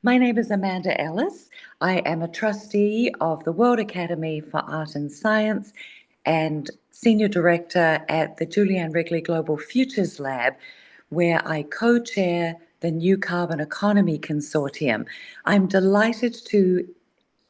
My name is Amanda Ellis. I am a trustee of the World Academy for Art and Science and Senior Director at the Wrigley Global Futures Lab, where I co-chair the New Carbon Economy Consortium. I'm delighted to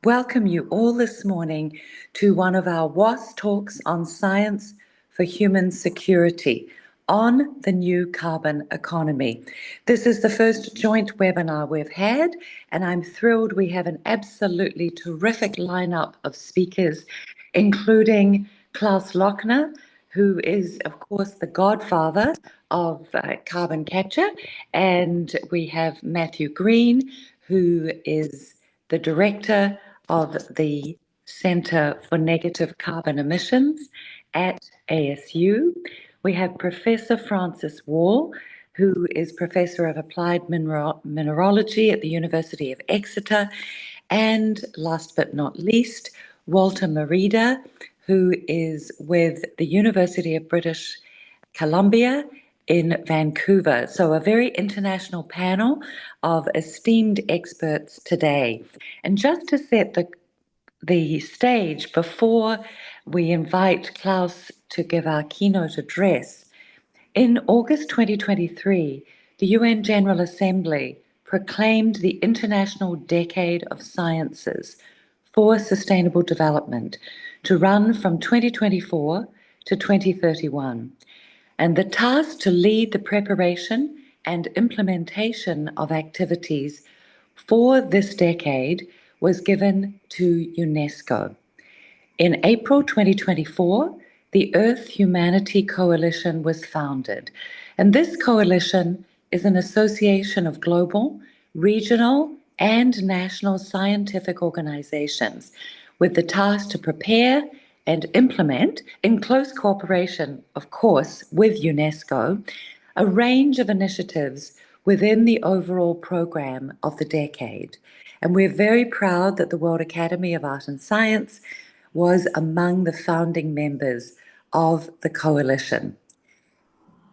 welcome you all this morning to one of our WAAS talks on science for human security on the new carbon economy. This is the first joint webinar we've had, and I'm thrilled we have an absolutely terrific lineup of speakers, including Klaus Lackner, who is, of course, the godfather of carbon capture, and we have Matthew Green, who is the director of the Centre for Negative Carbon Emissions at ASU. We have Professor Francis Wall, who is Professor of Applied Mineralogy at the University of Exeter, and last but not least, Walter Merida, who is with the University of British Columbia in Vancouver. So a very international panel of esteemed experts today. And just to set the stage before we invite Klaus to give our keynote address, in August 2023, the UN General Assembly proclaimed the International Decade of Sciences for Sustainable Development to run from 2024 to 2031. And the task to lead the preparation and implementation of activities for this decade was given to UNESCO. In April 2024, the Earth Humanity Coalition was founded, and this coalition is an association of global, regional, and national scientific organizations with the task to prepare and implement, in close cooperation, of course, with UNESCO, a range of initiatives within the overall program of the decade. And we're very proud that the World Academy of Art and Science was among the founding members of the coalition.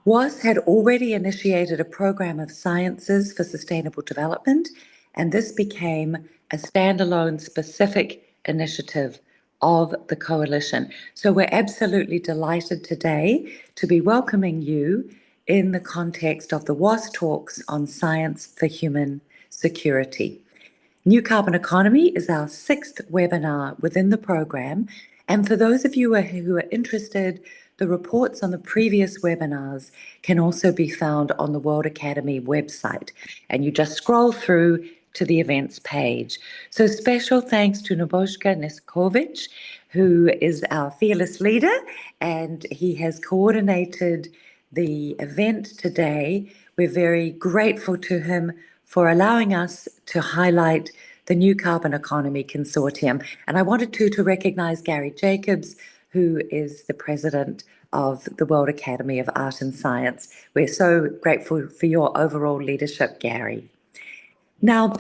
WAAS had already initiated a program of sciences for sustainable development, and this became a standalone specific initiative of the coalition. So we're absolutely delighted today to be welcoming you in the context of the WAAS talks on science for human security. New Carbon Economy is our sixth webinar within the program, and for those of you who are interested, the reports on the previous webinars can also be found on the World Academy website, and you just scroll through to the events page. So special thanks to Nebojka Neskovic, who is our fearless leader, and he has coordinated the event today. We're very grateful to him for allowing us to highlight the New Carbon Economy Consortium. And I wanted to recognize Gary Jacobs, who is the president of the World Academy of Art and Science. We're so grateful for your overall leadership, Gary. Now,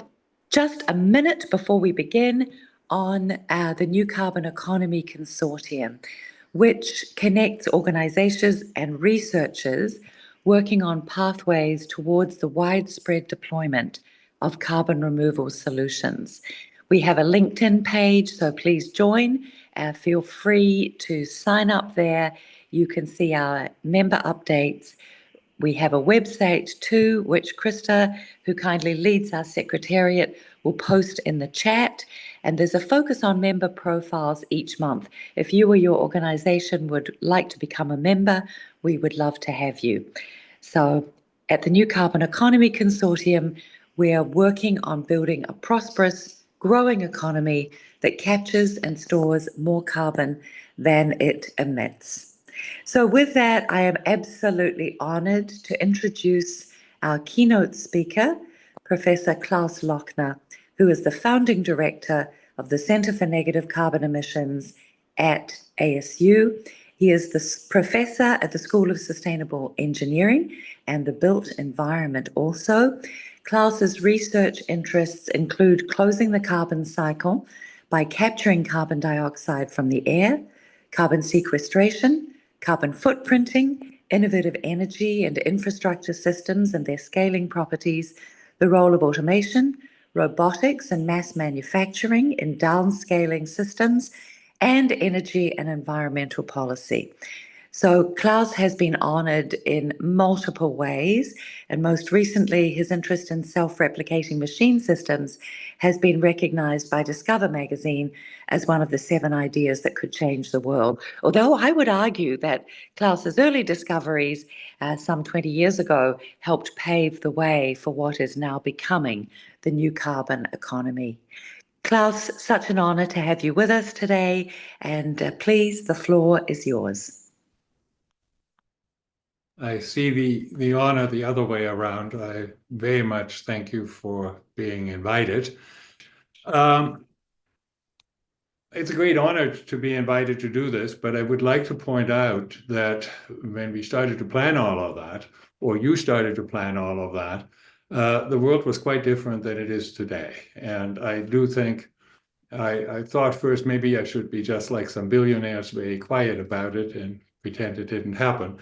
just a minute before we begin on the New Carbon Economy Consortium, which connects organizations and researchers working on pathways towards the widespread deployment of carbon removal solutions. We have a LinkedIn page, so please join. Feel free to sign up there. You can see our member updates. We have a website too, which Krista, who kindly leads our secretariat, will post in the chat. And there's a focus on member profiles each month. If you or your organization would like to become a member, we would love to have you. So at the New Carbon Economy Consortium, we are working on building a prosperous, growing economy that captures and stores more carbon than it emits. So with that, I am absolutely honored to introduce our keynote speaker, Professor Klaus Lackner, who is the founding director of the Centre for Negative Carbon Emissions at ASU. He is the professor at the School of Sustainable Engineering and the Built Environment also. Klaus's research interests include closing the carbon cycle by capturing carbon dioxide from the air, carbon sequestration, carbon footprinting, innovative energy and infrastructure systems and their scaling properties, the role of automation, robotics and mass manufacturing in downscaling systems, and energy and environmental policy. So Klaus has been honoured in multiple ways, and most recently his interest in self-replicating machine systems has been recognised by Discover magazine as one of the 7 ideas that could change the world. Although I would argue that Klaus's early discoveries some 20 years ago helped pave the way for what is now becoming the new carbon economy. Klaus, such an honour to have you with us today, and please, the floor is yours. I see the honor the other way around. I very much thank you for being invited. It's a great honor to be invited to do this, but I would like to point out that when we started to plan all of that, or you started to plan all of that, the world was quite different than it is today. And I do think, I thought first maybe I should be just like some billionaires, very quiet about it and pretend it didn't happen.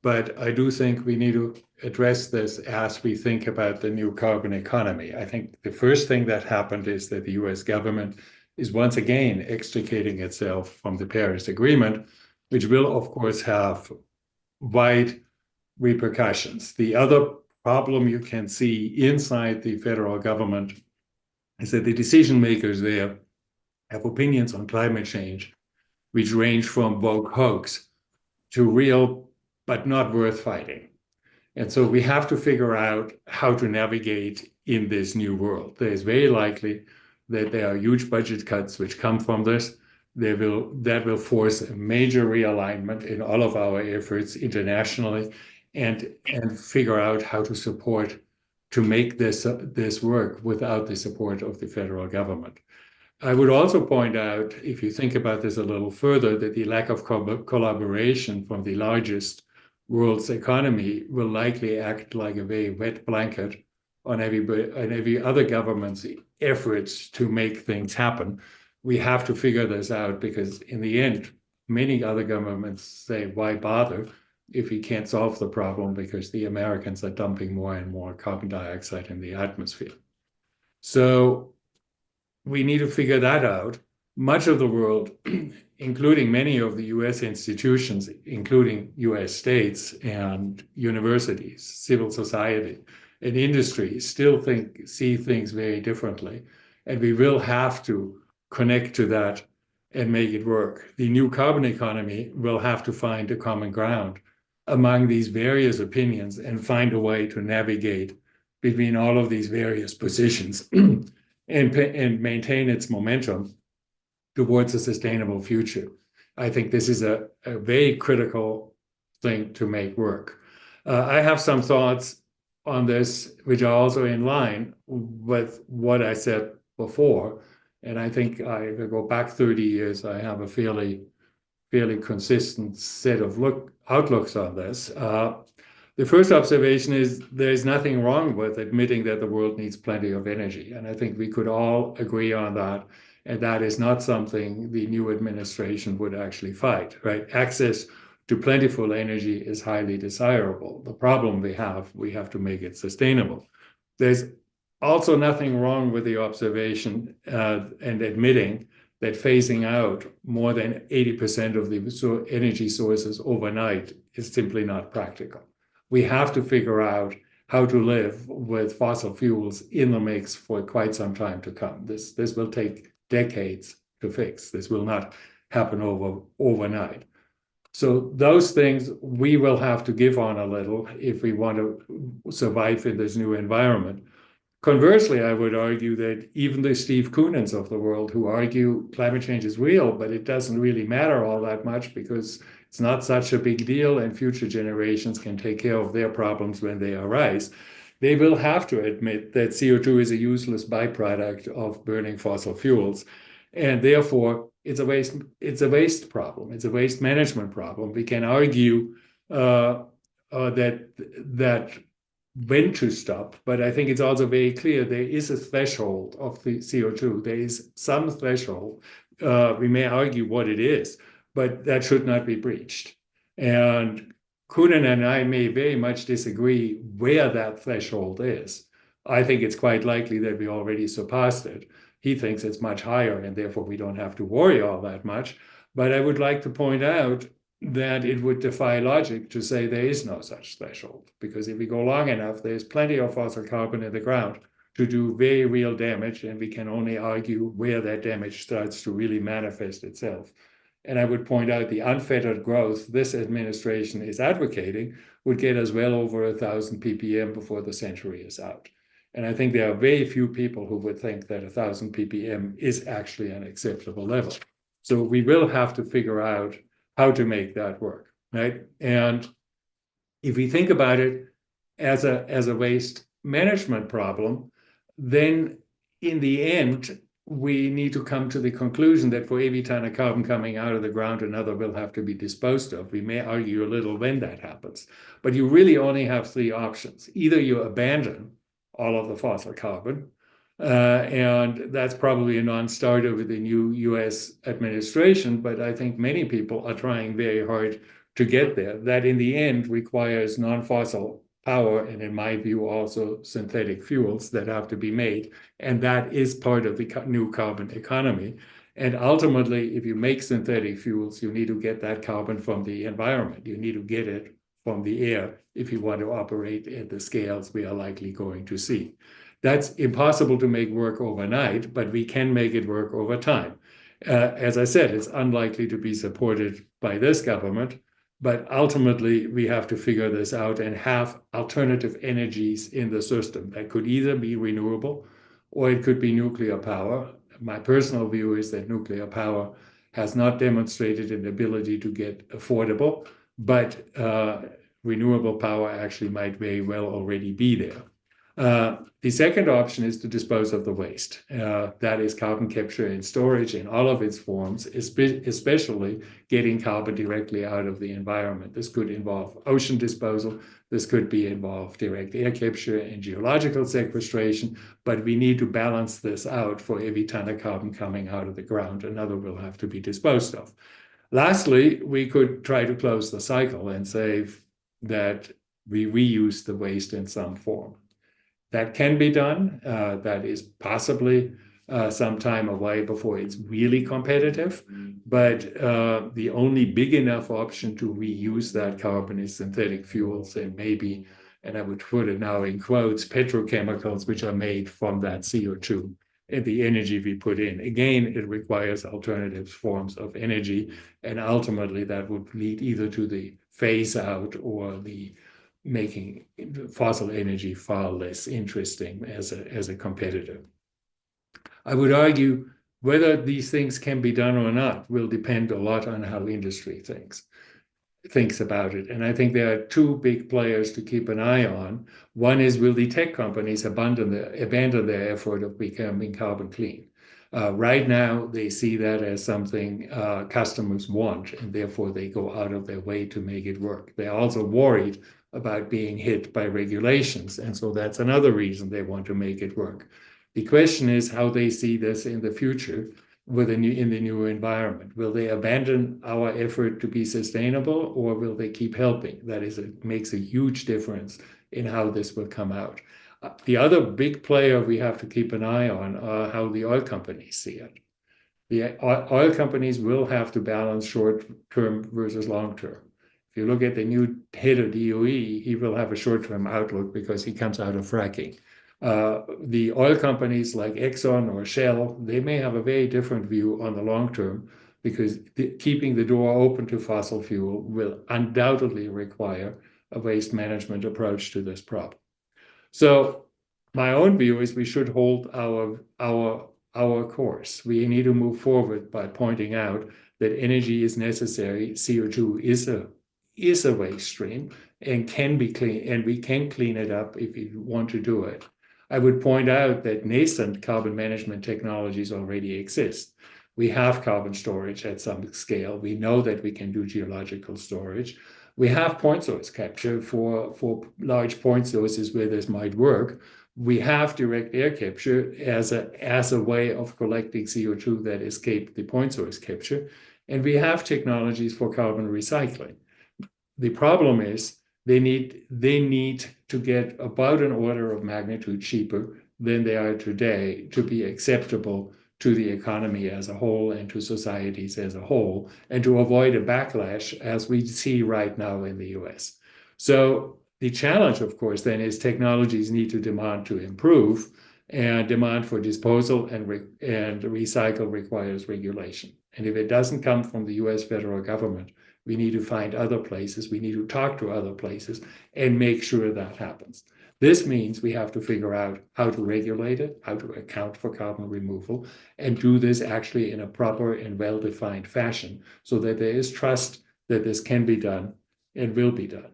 But I do think we need to address this as we think about the new carbon economy. I think the first thing that happened is that the US government is once again extricating itself from the Paris Agreement, which will, of course, have wide repercussions. The other problem you can see inside the federal government is that the decision makers there have opinions on climate change, which range from woke hoax to real but not worth fighting. And so we have to figure out how to navigate in this new world. There is very likely that there are huge budget cuts which come from this. That will force a major realignment in all of our efforts internationally and figure out how to support to make this work without the support of the federal government. I would also point out, if you think about this a little further, that the lack of collaboration from the largest world's economy will likely act like a very wet blanket on every other government's efforts to make things happen. We have to figure this out because in the end, many other governments say, why bother if we can't solve the problem because the Americans are dumping more and more carbon dioxide in the atmosphere. So we need to figure that out. Much of the world, including many of the US institutions, including US states and universities, civil society, and industry, still see things very differently. And we will have to connect to that and make it work. The new carbon economy will have to find a common ground among these various opinions and find a way to navigate between all of these various positions and maintain its momentum towards a sustainable future. I think this is a very critical thing to make work. I have some thoughts on this, which are also in line with what I said before. And I think if I go back 30 years, I have a fairly consistent set of outlooks on this. The first observation is there's nothing wrong with admitting that the world needs plenty of energy. And I think we could all agree on that. And that is not something the new administration would actually fight, right? Access to plentiful energy is highly desirable. The problem we have to make it sustainable. There's also nothing wrong with the observation and admitting that phasing out more than 80% of the energy sources overnight is simply not practical. We have to figure out how to live with fossil fuels in the mix for quite some time to come. This will take decades to fix. This will not happen overnight. So those things we will have to give on a little if we want to survive in this new environment. Conversely, I would argue that even the Steve Koonens of the world who argue climate change is real, but it doesn't really matter all that much because it's not such a big deal and future generations can take care of their problems when they arise, they will have to admit that CO2 is a useless byproduct of burning fossil fuels. And therefore, it's a waste problem. It's a waste management problem. We can argue that when to stop, but I think it's also very clear there is a threshold of the CO2. There is some threshold. We may argue what it is, but that should not be breached. And Koonen and I may very much disagree where that threshold is. I think it's quite likely that we already surpassed it. He thinks it's much higher, and therefore we don't have to worry all that much. But I would like to point out that it would defy logic to say there is no such threshold, because if we go long enough, there's plenty of fossil carbon in the ground to do very real damage, and we can only argue where that damage starts to really manifest itself. And I would point out the unfettered growth this administration is advocating would get us well over 1,000 ppm before the century is out. And I think there are very few people who would think that 1,000 ppm is actually an acceptable level. So we will have to figure out how to make that work, right? And if we think about it as a waste management problem, then in the end, we need to come to the conclusion that for every ton of carbon coming out of the ground, another will have to be disposed of. We may argue a little when that happens, but you really only have three options. Either you abandon all of the fossil carbon, and that's probably a non-starter with the new US administration, but I think many people are trying very hard to get there. That in the end requires non-fossil power, and in my view, also synthetic fuels that have to be made. And that is part of the new carbon economy. And ultimately, if you make synthetic fuels, you need to get that carbon from the environment. You need to get it from the air if you want to operate at the scales we are likely going to see. That's impossible to make work overnight, but we can make it work over time. As I said, it's unlikely to be supported by this government, but ultimately we have to figure this out and have alternative energies in the system. That could either be renewable or it could be nuclear power. My personal view is that nuclear power has not demonstrated an ability to get affordable, but renewable power actually might very well already be there. The second option is to dispose of the waste. That is carbon capture and storage in all of its forms, especially getting carbon directly out of the environment. This could involve ocean disposal. This could involve direct air capture and geological sequestration, but we need to balance this out. For every ton of carbon coming out of the ground, another will have to be disposed of. Lastly, we could try to close the cycle and say that we reuse the waste in some form. That can be done. That is possibly some time away before it's really competitive. But the only big enough option to reuse that carbon is synthetic fuels, and maybe, and I would put it now in quotes, petrochemicals, which are made from that CO2 and the energy we put in. Again, it requires alternative forms of energy, and ultimately that would lead either to the phase out or the making fossil energy far less interesting as a competitor. I would argue whether these things can be done or not will depend a lot on how industry thinks about it. And I think there are two big players to keep an eye on. One is, will the tech companies abandon their effort of becoming carbon clean? Right now, they see that as something customers want, and therefore they go out of their way to make it work. They're also worried about being hit by regulations, and so that's another reason they want to make it work. The question is how they see this in the future in the new environment. Will they abandon our effort to be sustainable, or will they keep helping? That is, it makes a huge difference in how this will come out. The other big player we have to keep an eye on are how the oil companies see it. The oil companies will have to balance short-term versus long-term. If you look at the new head of DOE, he will have a short-term outlook because he comes out of fracking. The oil companies like Exxon or Shell, they may have a very different view on the long term, because keeping the door open to fossil fuel will undoubtedly require a waste management approach to this problem. So my own view is we should hold our course. We need to move forward by pointing out that energy is necessary. CO2 is a waste stream and can be clean, and we can clean it up if we want to do it. I would point out that nascent carbon management technologies already exist. We have carbon storage at some scale. We know that we can do geological storage. We have point source capture for large point sources where this might work. We have direct air capture as a way of collecting CO2 that escape the point source capture. And we have technologies for carbon recycling. The problem is They need to get about an order of magnitude cheaper than they are today to be acceptable to the economy as a whole and to societies as a whole, and to avoid a backlash as we see right now in the US. So the challenge, of course, then is technologies need to demand to improve, and demand for disposal and recycle requires regulation. And if it doesn't come from the US federal government, we need to find other places. We need to talk to other places and make sure that happens. This means we have to figure out how to regulate it, how to account for carbon removal, and do this actually in a proper and well-defined fashion so that there is trust that this can be done and will be done.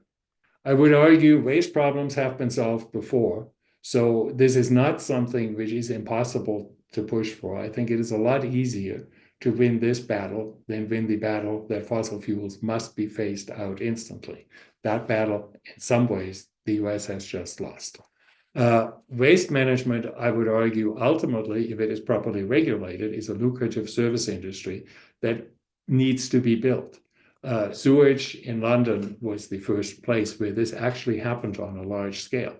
I would argue waste problems have been solved before, so this is not something which is impossible to push for. I think it is a lot easier to win this battle than win the battle that fossil fuels must be phased out instantly. That battle, in some ways, the US has just lost. Waste management, I would argue, ultimately, if it is properly regulated, is a lucrative service industry that needs to be built. Sewage in London was the first place where this actually happened on a large scale.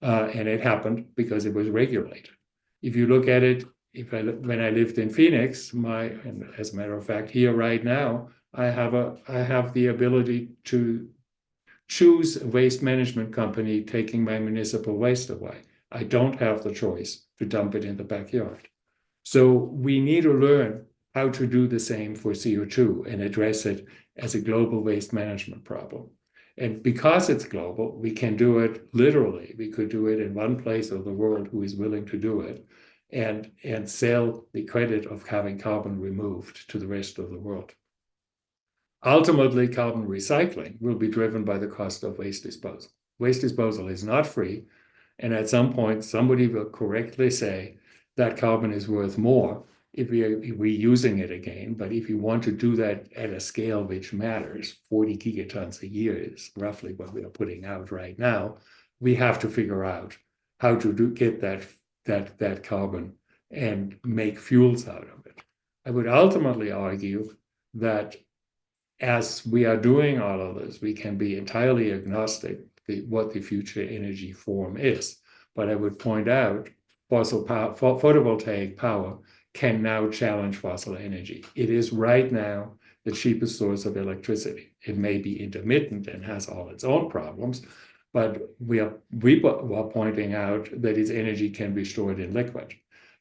And it happened because it was regulated. If you look at it, when I lived in Phoenix, and as a matter of fact, here right now, I have the ability to choose a waste management company taking my municipal waste away. I don't have the choice to dump it in the backyard. So we need to learn how to do the same for CO2 and address it as a global waste management problem. And because it's global, we can do it literally. We could do it in one place of the world who is willing to do it, and sell the credit of having carbon removed to the rest of the world. Ultimately, carbon recycling will be driven by the cost of waste disposal. Waste disposal is not free, and at some point, somebody will correctly say that carbon is worth more if we're reusing it again. But if you want to do that at a scale which matters, 40 gigatons a year is roughly what we are putting out right now, we have to figure out how to get that carbon and make fuels out of it. I would ultimately argue that as we are doing all of this, we can be entirely agnostic what the future energy form is. But I would point out photovoltaic power can now challenge fossil energy. It is right now the cheapest source of electricity. It may be intermittent and has all its own problems, but we are pointing out that its energy can be stored in liquid.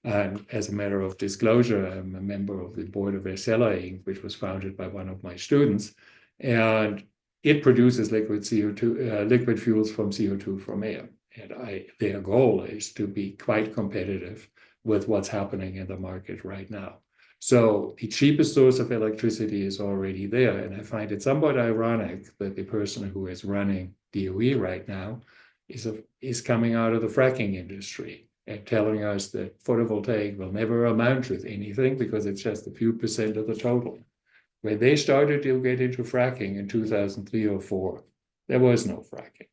And as a matter of disclosure, I'm a member of the board of Acela Inc., which was founded by one of my students, and it produces liquid CO2, liquid fuels from CO2 from air. And their goal is to be quite competitive with what's happening in the market right now. So the cheapest source of electricity is already there. And I find it somewhat ironic that the person who is running DOE right now is coming out of the fracking industry and telling us that photovoltaic will never amount to anything because it's just a few percent of the total. When they started to get into fracking in 2003 or 4, there was no fracking.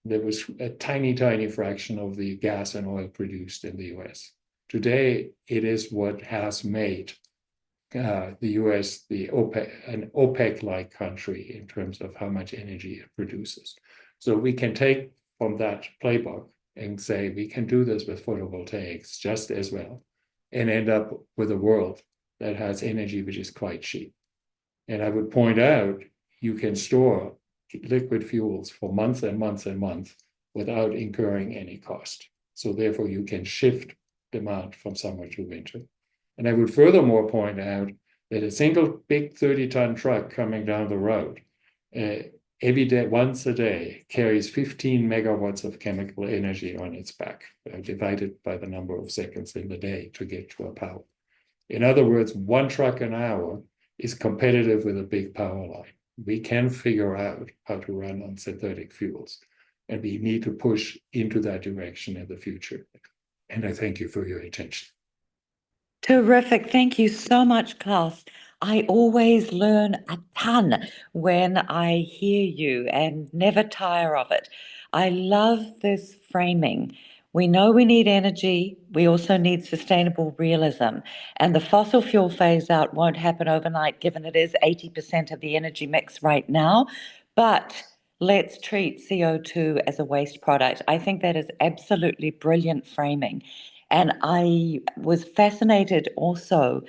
There was a tiny, tiny fraction of the gas and oil produced in the US. Today, it is what has made the US an OPEC-like country in terms of how much energy it produces. So we can take from that playbook and say we can do this with photovoltaics just as well and end up with a world that has energy which is quite cheap. And I would point out you can store liquid fuels for months and months and months without incurring any cost. So therefore you can shift demand from summer to winter. And I would furthermore point out that a single big 30-ton truck coming down the road every day, once a day, carries 15 megawatts of chemical energy on its back, divided by the number of seconds in the day to get to a power. In other words, one truck an hour is competitive with a big power line. We can figure out how to run on synthetic fuels, and we need to push into that direction in the future. And I thank you for your attention. Terrific. Thank you so much, Klaus. I always learn a ton when I hear you and never tire of it. I love this framing. We know we need energy. We also need sustainable realism. And the fossil fuel phase out won't happen overnight, given it is 80% of the energy mix right now. But let's treat CO2 as a waste product. I think that is absolutely brilliant framing. And I was fascinated also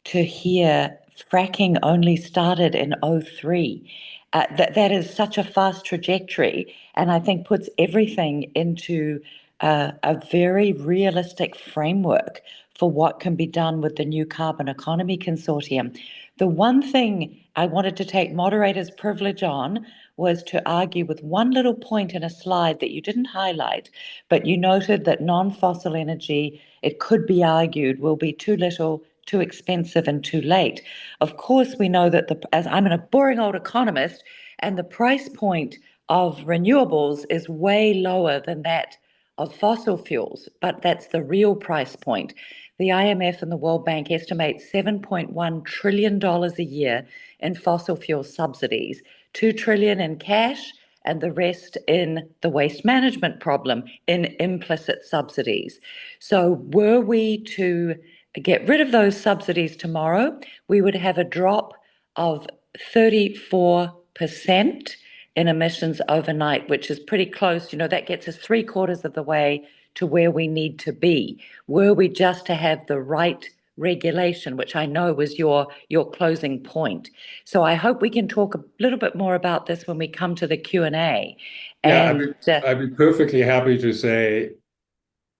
to hear fracking only started in '03. That is such a fast trajectory, and I think puts everything into a very realistic framework for what can be done with the New Carbon Economy Consortium. The one thing I wanted to take moderator's privilege on was to argue with one little point in a slide that you didn't highlight, but you noted that non-fossil energy, it could be argued, will be too little, too expensive, and too late. Of course, we know that as I'm a boring old economist, and the price point of renewables is way lower than that of fossil fuels, but that's the real price point. The IMF and the World Bank estimate $7.1 trillion a year in fossil fuel subsidies, 2 trillion in cash, and the rest in the waste management problem in implicit subsidies. So were we to get rid of those subsidies tomorrow, we would have a drop of 34% in emissions overnight, which is pretty close. You know, that gets us 3/4 of the way to where we need to be. Were we just to have the right regulation, which I know was your closing point. So I hope we can talk a little bit more about this when we come to the Q&A. Yeah, And I'd be perfectly happy to say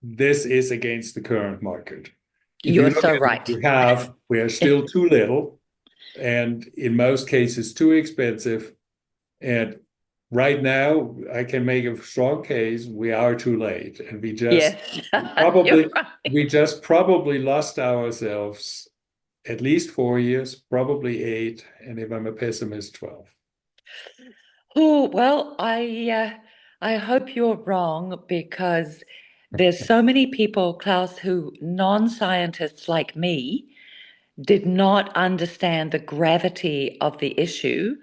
this is against the current market. If you you're look so at what right. we have, we are still too little, and in most cases too expensive. And right now, I can make a strong case we are too late, and Yes, you're probably we right. just probably lost ourselves at least 4 years, probably 8, and if I'm a pessimist, 12. Oh, well, I hope you're wrong because there's so many people, Klaus, who non-scientists like me did not understand the gravity of the issue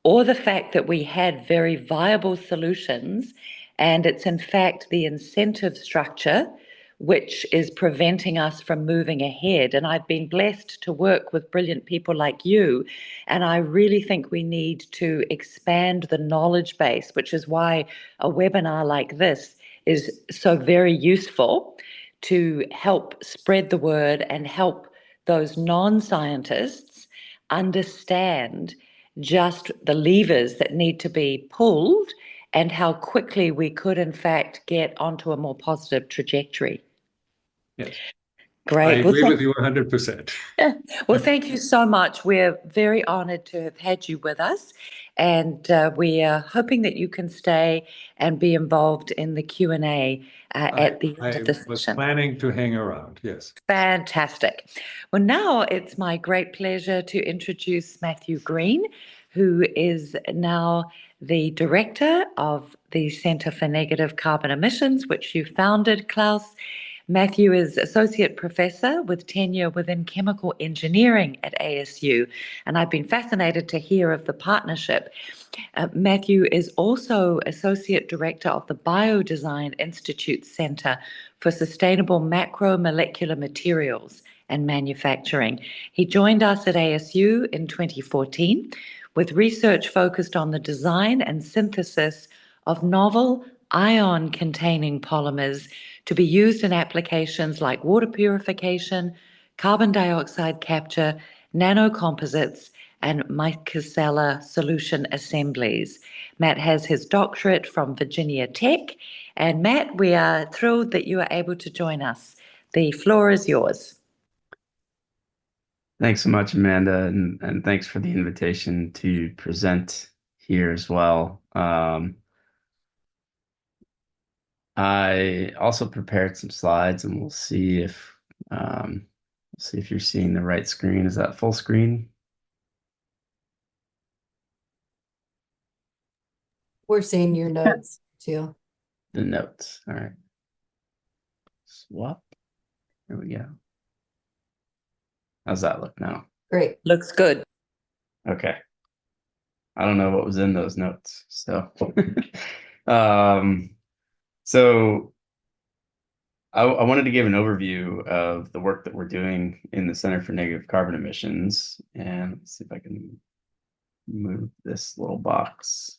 or the fact that we had very viable solutions. And it's in fact the incentive structure which is preventing us from moving ahead. And I've been blessed to work with brilliant people like you. And I really think we need to expand the knowledge base, which is why a webinar like this is so very useful to help spread the word and help those non-scientists understand just the levers that need to be pulled and how quickly we could in fact get onto a more positive trajectory. Yes, I Great. agree with you 100%. Well, thank you so much. We're very honored to have had you with us, and we are hoping that you can stay and be involved in the Q&A at the end I of the was session. planning to hang around, yes. Fantastic. Well, now it's my great pleasure to introduce Matthew Green, who is now the director of the Centre for Negative Carbon Emissions, which you founded, Klaus. Matthew is associate professor with tenure within chemical engineering at ASU, and I've been fascinated to hear of the partnership. Matthew is also associate director of the Biodesign Institute Center for Sustainable Macromolecular Materials and Manufacturing. He joined us at ASU in 2014 with research focused on the design and synthesis of novel ion-containing polymers to be used in applications like water purification, carbon dioxide capture, nanocomposites, and micellar solution assemblies. Matt has his doctorate from Virginia Tech. And Matt, we are thrilled that you are able to join us. The floor is yours. Thanks so much, Amanda, and thanks for the invitation to present here as well. I also prepared some slides, and we'll see if you're seeing the right screen. Is that full screen? We're seeing your notes too. The notes. All right. Swap. There we go. How's that look now? Great. Looks good. Okay. I don't know what was in those notes. So, so I wanted to give an overview of the work that we're doing in the Center for Negative Carbon Emissions. And let's see if I can move this little box.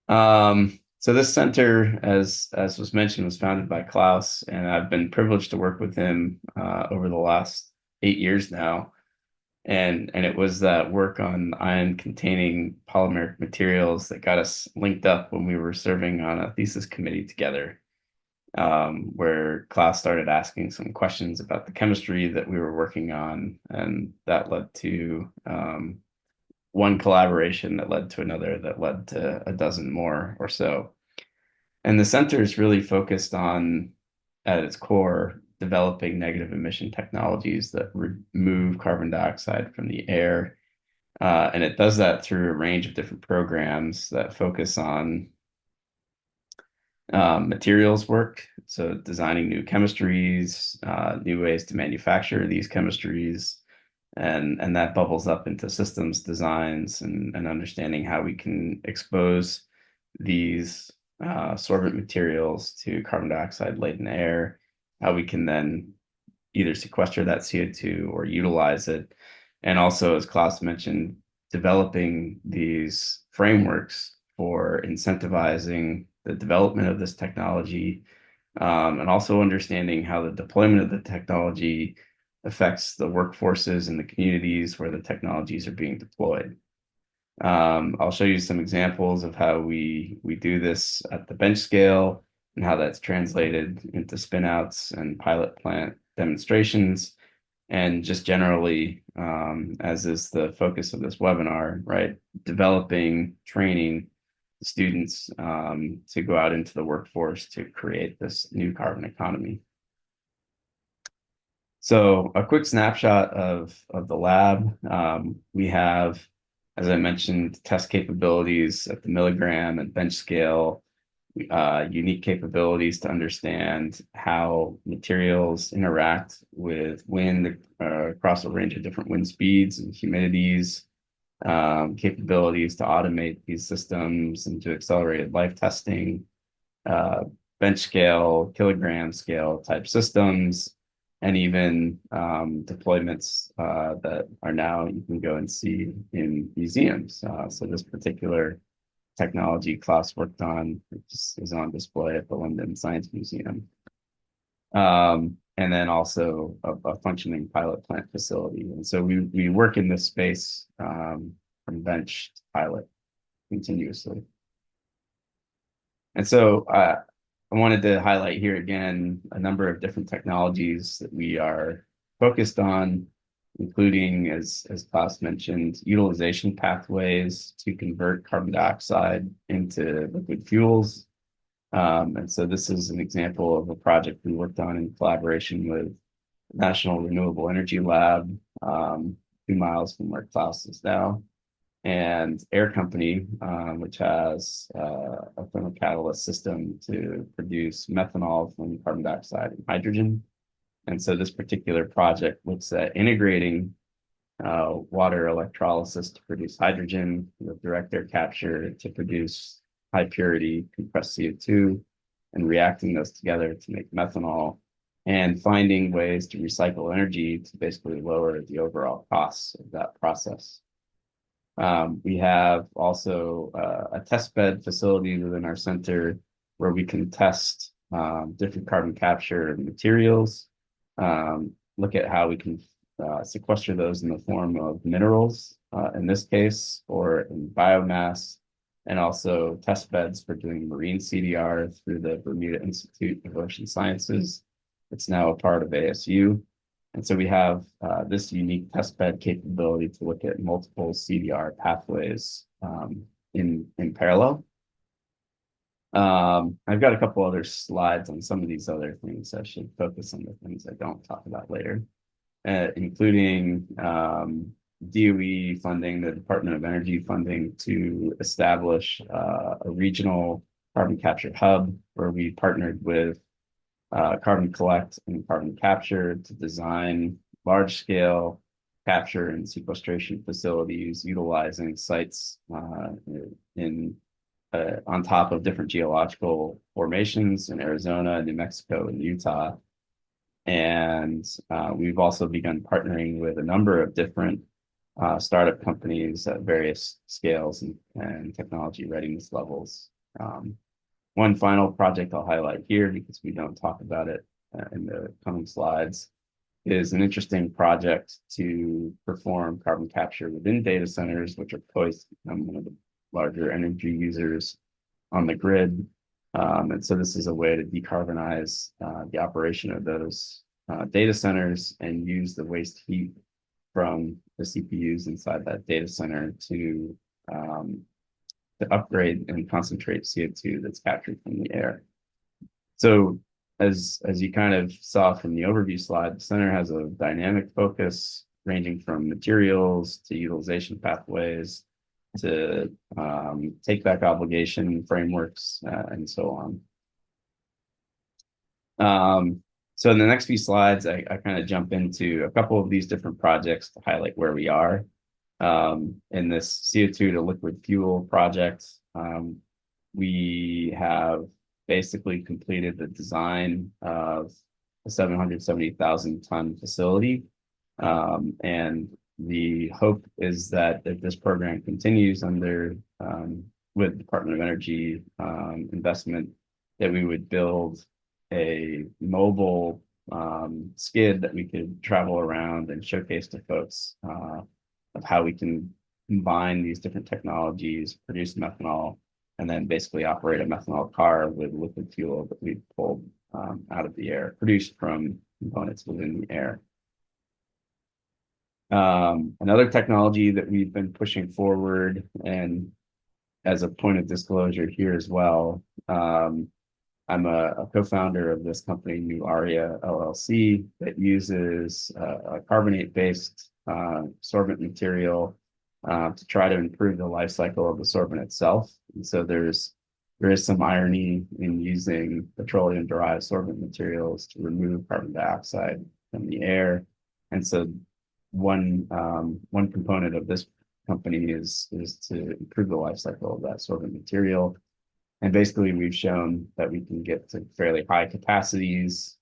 So this center, as was mentioned, was founded by Klaus, and I've been privileged to work with him over the last 8 years now. And it was that work on ion-containing polymeric materials that got us linked up when we were serving on a thesis committee together, where Klaus started asking some questions about the chemistry that we were working on, and that led to one collaboration that led to another that led to a dozen more or so. And the center is really focused on, at its core, developing negative emission technologies that remove carbon dioxide from the air. And it does that through a range of different programs that focus on materials work. So designing new chemistries, new ways to manufacture these chemistries, and that bubbles up into systems designs and understanding how we can expose these sorbent materials to carbon dioxide laden air, how we can then either sequester that CO2 or utilize it. And also, as Klaus mentioned, developing these frameworks for incentivizing the development of this technology, and also understanding how the deployment of the technology affects the workforces and the communities where the technologies are being deployed. I'll show you some examples of how we do this at the bench scale and how that's translated into spinouts and pilot plant demonstrations, and just generally, as is the focus of this webinar, right, developing, training students to go out into the workforce to create this new carbon economy. So a quick snapshot of the lab. We have, as I mentioned, test capabilities at the milligram and bench scale, unique capabilities to understand how materials interact with wind across a range of different wind speeds and humidities, capabilities to automate these systems and to accelerated life testing, bench scale, kilogram scale type systems, and even deployments that are now you can go and see in museums. So this particular technology Klaus worked on is on display at the London Science Museum. And then also a functioning pilot plant facility. And so we work in this space from bench to pilot continuously. And so I wanted to highlight here again a number of different technologies that we are focused on, including, as Klaus mentioned, utilization pathways to convert carbon dioxide into liquid fuels. And so this is an example of a project we worked on in collaboration with National Renewable Energy Lab, 2 miles from where Klaus is now, and Air Company, which has a thermocatalyst system to produce methanol from carbon dioxide and hydrogen. And so this particular project looks at integrating water electrolysis to produce hydrogen with direct air capture to produce high purity compressed CO2 and reacting those together to make methanol, and finding ways to recycle energy to basically lower the overall costs of that process. We have also a test bed facility within our center where we can test different carbon capture materials, look at how we can sequester those in the form of minerals, in this case, or in biomass, and also test beds for doing marine CDR through the Bermuda Institute of Ocean Sciences. It's now a part of ASU. And so we have this unique test bed capability to look at multiple CDR pathways in parallel. I've got a couple other slides on some of these other things. I should focus on the things I don't talk about later, including DOE funding, the Department of Energy funding to establish a regional carbon capture hub where we partnered with Carbon Collect and Carbon Capture to design large-scale capture and sequestration facilities utilizing sites on top of different geological formations in Arizona, New Mexico, and Utah. And we've also begun partnering with a number of different startup companies at various scales and technology readiness levels One final project I'll highlight here, because we don't talk about it in the coming slides, is an interesting project to perform carbon capture within data centers, which are poised to become one of the larger energy users on the grid. And so this is a way to decarbonize the operation of those data centers and use the waste heat from the CPUs inside that data center to upgrade and concentrate CO2 that's captured from the air. So as you kind of saw from the overview slide, the center has a dynamic focus ranging from materials to utilization pathways to take-back obligation frameworks and so on. So in the next few slides, I kind of jump into a couple of these different projects to highlight where we are. In this CO2 to liquid fuel project, we have basically completed the design of a 770,000 ton facility. And the hope is that if this program continues under with Department of Energy investment, that we would build a mobile skid that we could travel around and showcase to folks of how we can combine these different technologies, produce methanol, and then basically operate a methanol car with liquid fuel that we pulled out of the air, produced from components within the air. Another technology that we've been pushing forward, and as a point of disclosure here as well, I'm a co-founder of this company, New Aria LLC, that uses a carbonate-based sorbent material to try to improve the life cycle of the sorbent itself. And so there is some irony in using petroleum-derived sorbent materials to remove carbon dioxide from the air. And so one component of this company is to improve the life cycle of that sorbent material. And basically, we've shown that we can get to fairly high capacities,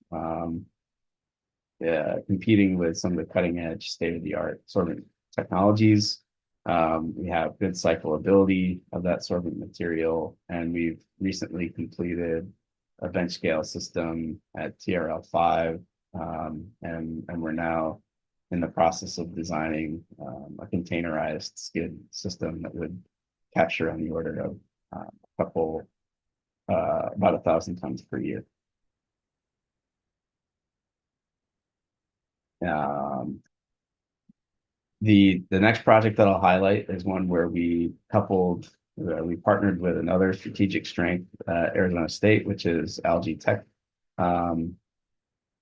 competing with some of the cutting-edge, state-of-the-art sorbent technologies. We have good cyclability of that sorbent material, and we've recently completed a bench scale system at TRL5, and we're now in the process of designing a containerized skid system that would capture on the order of about 1,000 tons per year. The next project that I'll highlight is one where we partnered with another strategic strength, Arizona State, which is Algae Tech.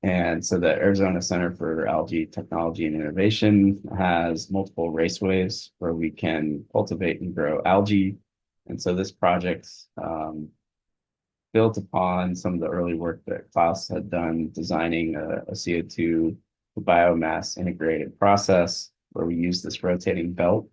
And so the Arizona Center for Algae Technology and Innovation has multiple raceways where we can cultivate and grow algae. And so this project built upon some of the early work that Klaus had done designing a CO2 biomass integrated process where we use this rotating belt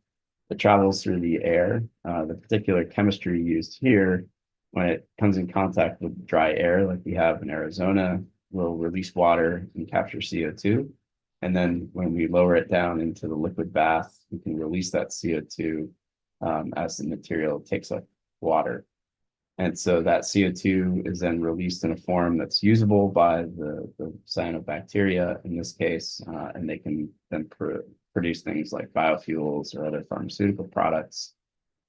that travels through the air. The particular chemistry used here, when it comes in contact with dry air like we have in Arizona, will release water and capture CO2. And then when we lower it down into the liquid bath, we can release that CO2 as the material takes up water. And so that CO2 is then released in a form that's usable by the cyanobacteria in this case, and they can then produce things like biofuels or other pharmaceutical products.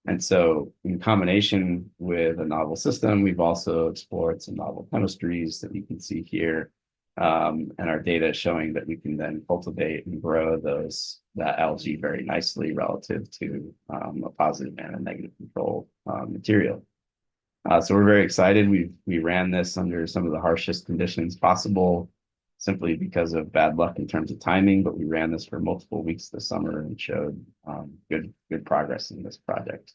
And so in combination with a novel system, we've also explored some novel chemistries that you can see here, and our data showing that we can then cultivate and grow that algae very nicely relative to a positive and a negative control material. So we're very excited. We ran this under some of the harshest conditions possible, simply because of bad luck in terms of timing, but we ran this for multiple weeks this summer and showed good progress in this project.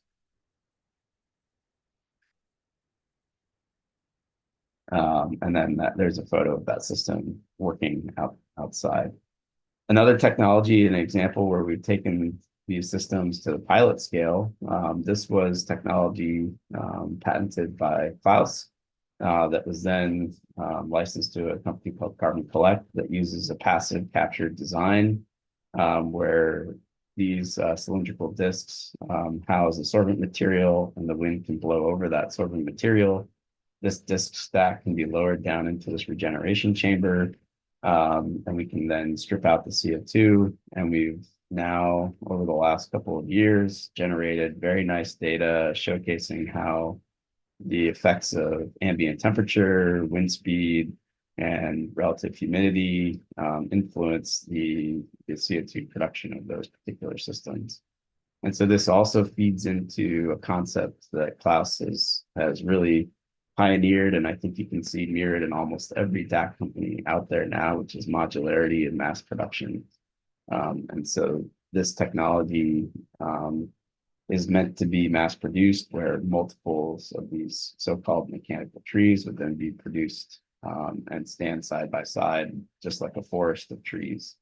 And then there's a photo of that system working outside. Another technology, an example where we've taken these systems to the pilot scale. This was technology patented by Klaus that was then licensed to a company called Carbon Collect that uses a passive capture design where these cylindrical discs house a sorbent material, and the wind can blow over that sorbent material. This disc stack can be lowered down into this regeneration chamber, and we can then strip out the CO2. And we've now, over the last couple of years, generated very nice data showcasing how the effects of ambient temperature, wind speed, and relative humidity influence the CO2 production of those particular systems. And so this also feeds into a concept that Klaus has really pioneered, and I think you can see mirrored in almost every DAC company out there now, which is modularity and mass production. And so this technology is meant to be mass produced, where multiples of these so-called mechanical trees would then be produced and stand side by side, just like a forest of trees.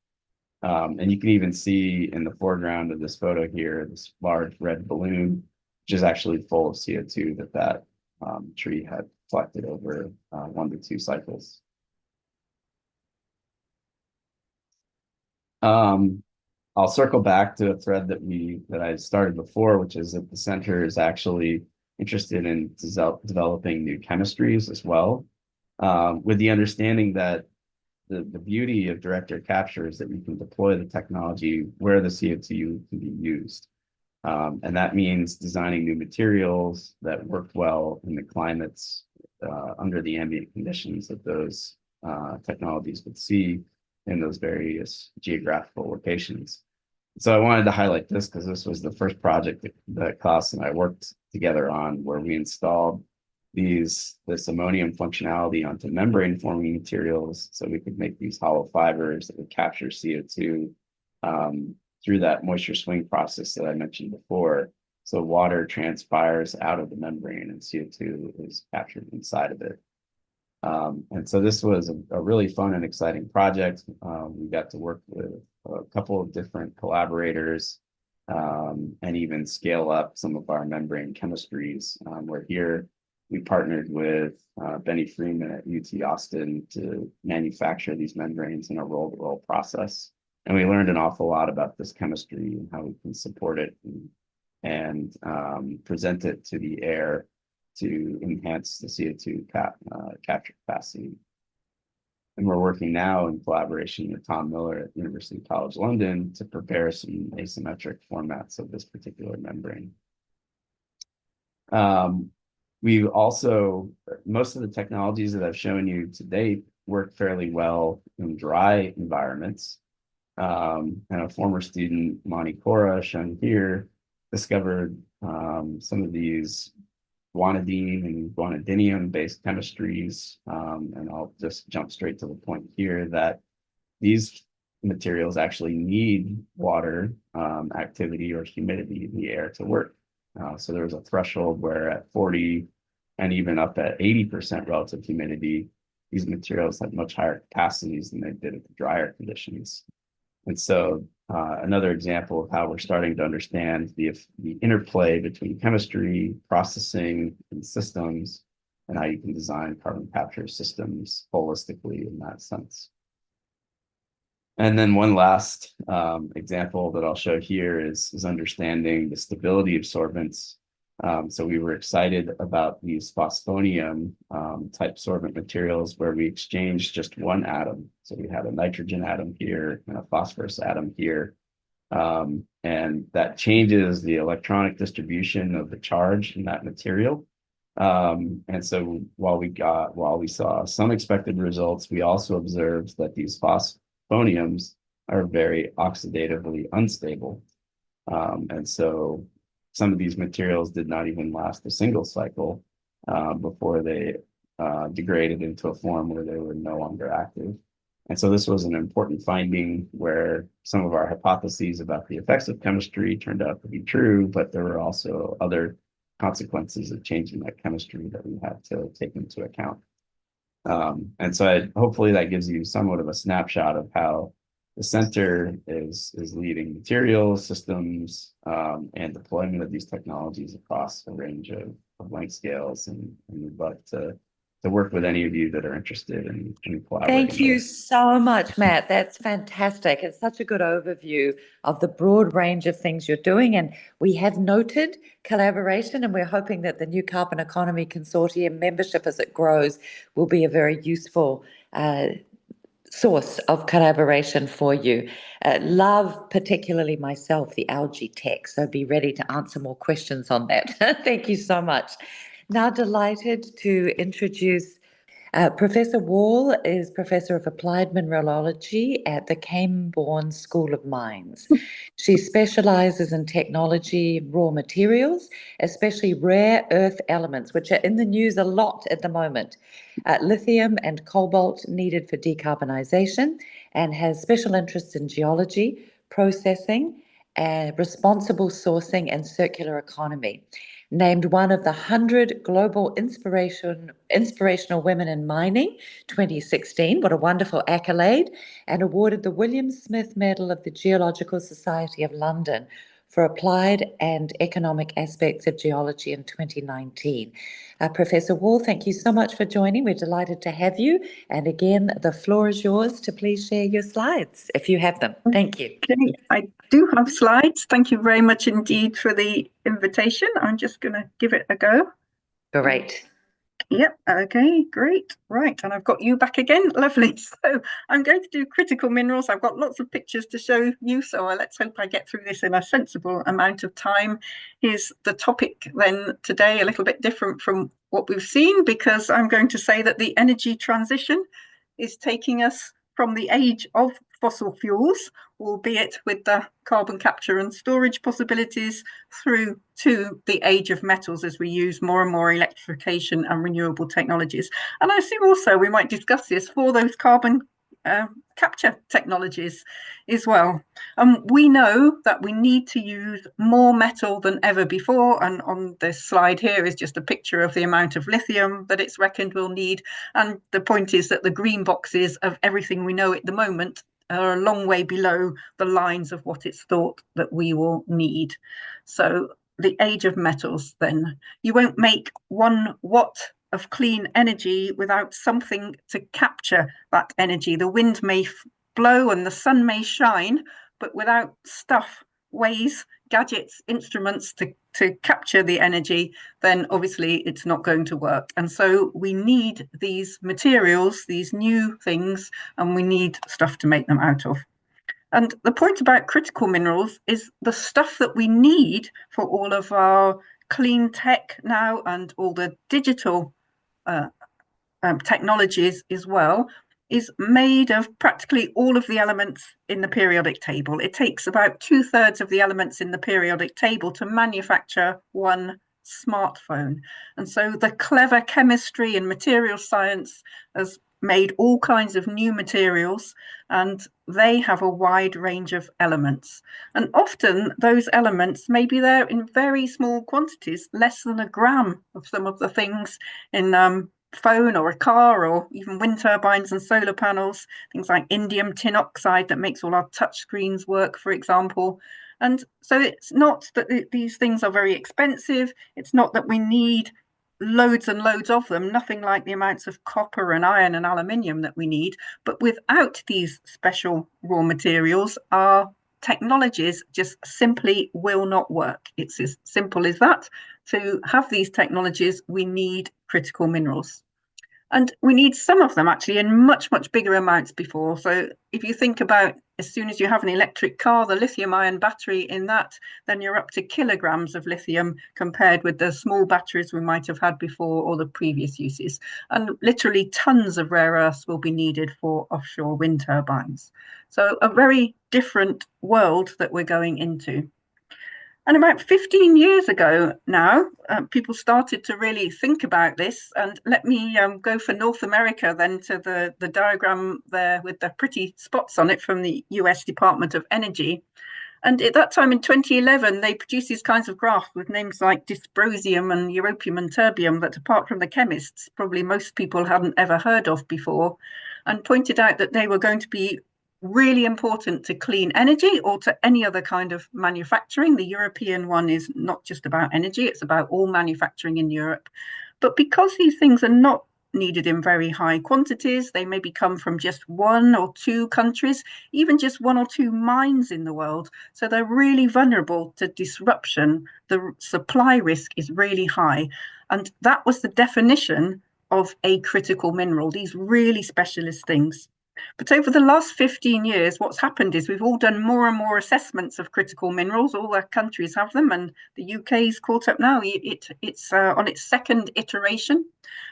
And you can even see in the foreground of this photo here, this large red balloon, which is actually full of CO2 that tree had collected over 1 to 2 cycles. I'll circle back to a thread that I started before, which is that the center is actually interested in developing new chemistries as well, with the understanding that the beauty of direct air capture is that you can deploy the technology where the CO2 can be used. And that means designing new materials that work well in the climates under the ambient conditions that those technologies would see in those various geographical locations. So I wanted to highlight this because this was the first project that Klaus and I worked together on, where we installed this ammonium functionality onto membrane forming materials, so we could make these hollow fibers that would capture CO2 through that moisture swing process that I mentioned before. So water transpires out of the membrane and CO2 is captured inside of it. And so this was a really fun and exciting project. We got to work with a couple of different collaborators and even scale up some of our membrane chemistries. Where here we partnered with Benny Freeman at UT Austin to manufacture these membranes in a roll-to-roll process. And we learned an awful lot about this chemistry and how we can support it and present it to the air to enhance the CO2 capture capacity. And we're working now in collaboration with Tom Miller at University College London to prepare some asymmetric formats of this particular membrane. We also, most of the technologies that I've shown you to date work fairly well in dry environments. And a former student, Monty Cora, shown here, discovered some of these guanidine and guanidinium-based chemistries. And I'll just jump straight to the point here that these materials actually need water activity or humidity in the air to work. So there's a threshold where at 40 and even up at 80% relative humidity, these materials have much higher capacities than they did at the drier conditions. And so another example of how we're starting to understand the interplay between chemistry, processing, and systems, and how you can design carbon capture systems holistically in that sense. And then one last example that I'll show here is understanding the stability of sorbents. So we were excited about these phosphonium type sorbent materials where we exchanged just one atom. So we had a nitrogen atom here and a phosphorus atom here. And that changes the electronic distribution of the charge in that material. And so while we saw some expected results, we also observed that these phosphoniums are very oxidatively unstable. And so some of these materials did not even last a single cycle before they degraded into a form where they were no longer active. And so this was an important finding where some of our hypotheses about the effects of chemistry turned out to be true, but there were also other consequences of changing that chemistry that we had to take into account. And so hopefully that gives you somewhat of a snapshot of how the center is leading materials, systems, and deployment of these technologies across a range of length scales. And we'd like to work with any of you that are interested in collaborating. Thank you so much, Matt. That's fantastic. It's such a good overview of the broad range of things you're doing. And we have noted collaboration, and we're hoping that the New Carbon Economy Consortium membership, as it grows, will be a very useful source of collaboration for you. Love, particularly myself, the algae tech, so be ready to answer more questions on that. Thank you so much. Now delighted to introduce Professor Wall is Professor of Applied Mineralogy at the Camborne School of Mines. She specialises in technology and raw materials, especially rare earth elements, which are in the news a lot at the moment. Lithium and cobalt needed for decarbonisation, and has special interests in geology, processing, responsible sourcing and circular economy. Named one of the 100 Global Inspirational Women in Mining 2016, what a wonderful accolade, and awarded the William Smith Medal of the Geological Society of London for applied and economic aspects of geology in 2019. Professor Wall, thank you so much for joining. We're delighted to have you. And again, the floor is yours to please share your slides, if you have them. Thank you. Okay, I do have slides. Thank you very much indeed for the invitation. I'm just going to give it a go. Great. Yep, okay, great. Right, and I've got you back again. Lovely. So I'm going to do critical minerals. I've got lots of pictures to show you, so let's hope I get through this in a sensible amount of time. Here's the topic then today, a little bit different from what we've seen, because I'm going to say that the energy transition is taking us from the age of fossil fuels, albeit with the carbon capture and storage possibilities, through to the age of metals as we use more and more electrification and renewable technologies. And I assume also we might discuss this for those carbon capture technologies as well. We know that we need to use more metal than ever before, and on this slide here is just a picture of the amount of lithium that it's reckoned we'll need. And the point is that the green boxes of everything we know at the moment are a long way below the lines of what it's thought that we will need. So the age of metals then. You won't make 1 watt of clean energy without something to capture that energy. The wind may blow and the sun may shine, but without stuff, ways, gadgets, instruments to capture the energy, then obviously it's not going to work. And so we need these materials, these new things, and we need stuff to make them out of. And the point about critical minerals is the stuff that we need for all of our clean tech now and all the digital technologies as well, is made of practically all of the elements in the periodic table. It takes about 2/3 of the elements in the periodic table to manufacture one smartphone. And so the clever chemistry and material science has made all kinds of new materials, and they have a wide range of elements. And often those elements may be there in very small quantities, less than a gram of some of the things in phone or a car, or even wind turbines and solar panels, things like indium tin oxide that makes all our touch screens work, for example. And so it's not that these things are very expensive. It's not that we need loads and loads of them, nothing like the amounts of copper and iron and aluminium that we need. But without these special raw materials, our technologies just simply will not work. It's as simple as that. To have these technologies, we need critical minerals. And we need some of them actually in much, much bigger amounts before. So if you think about as soon as you have an electric car, the lithium ion battery in that, then you're up to kilograms of lithium compared with the small batteries we might have had before or the previous uses. And literally tons of rare earths will be needed for offshore wind turbines. So a very different world that we're going into. And about 15 years ago now, people started to really think about this. And let me go for North America then to the diagram there with the pretty spots on it from the US Department of Energy. And at that time in 2011, they produced these kinds of graphs with names like dysprosium and europium and terbium that, apart from the chemists, probably most people hadn't ever heard of before, and pointed out that they were going to be really important to clean energy or to any other kind of manufacturing. The European one is not just about energy, it's about all manufacturing in Europe. But because these things are not needed in very high quantities. They maybe come from just 1 or 2 countries, even just 1 or 2 mines in the world. So they're really vulnerable to disruption. The supply risk is really high. And that was the definition of a critical mineral, these really specialist things. But over the last 15 years, what's happened is we've all done more and more assessments of critical minerals. All the countries have them, and the UK's caught up now. It's on its second iteration.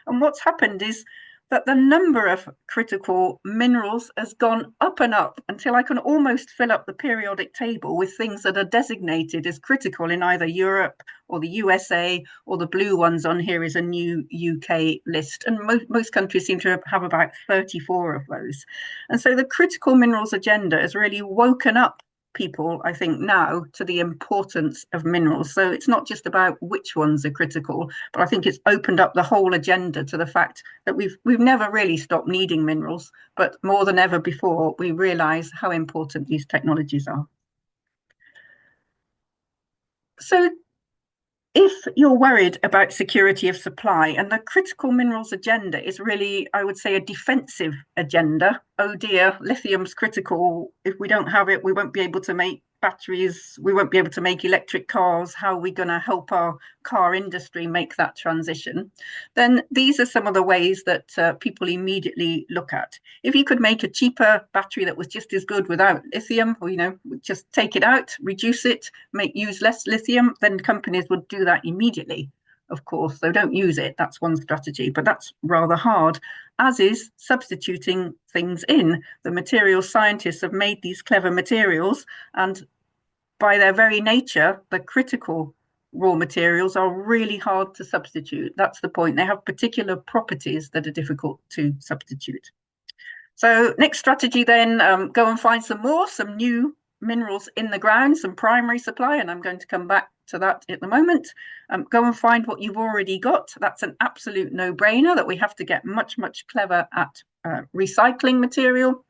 And what's happened is that the number of critical minerals has gone up and up until I can almost fill up the periodic table with things that are designated as critical in either Europe or the USA, or the blue ones on here is a new UK list. And most countries seem to have about 34 of those. And so the critical minerals agenda has really woken up people, I think, now to the importance of minerals. So it's not just about which ones are critical, but I think it's opened up the whole agenda to the fact that we've never really stopped needing minerals, but more than ever before, we realize how important these technologies are. So if you're worried about security of supply, and the critical minerals agenda is really, I would say, a defensive agenda. Oh dear, lithium's critical. If we don't have it, we won't be able to make batteries. We won't be able to make electric cars. How are we going to help our car industry make that transition? Then these are some of the ways that people immediately look at. If you could make a cheaper battery that was just as good without lithium, or, just take it out, reduce it, use less lithium, then companies would do that immediately. Of course, so don't use it. That's one strategy, but that's rather hard, as is substituting things in. The material scientists have made these clever materials, and by their very nature, the critical raw materials are really hard to substitute. That's the point. They have particular properties that are difficult to substitute. So next strategy then, go and find some new minerals in the ground, some primary supply, and I'm going to come back to that at the moment. Go and find what you've already got. That's an absolute no-brainer, that we have to get much clever at recycling material.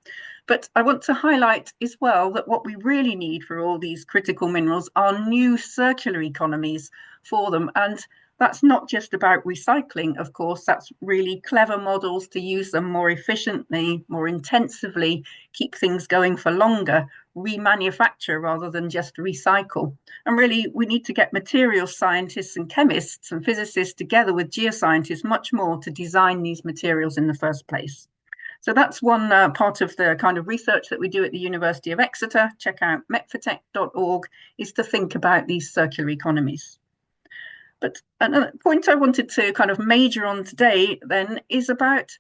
But I want to highlight as well that what we really need for all these critical minerals are new circular economies for them. And that's not just about recycling, of course, that's really clever models to use them more efficiently, more intensively, keep things going for longer, remanufacture rather than just recycle. And really, we need to get materials scientists and chemists and physicists together with geoscientists much more to design these materials in the first place. So that's one part of the kind of research that we do at the University of Exeter. Check out metfortech.org, is to think about these circular economies. But another point I wanted to kind of major on today then is about,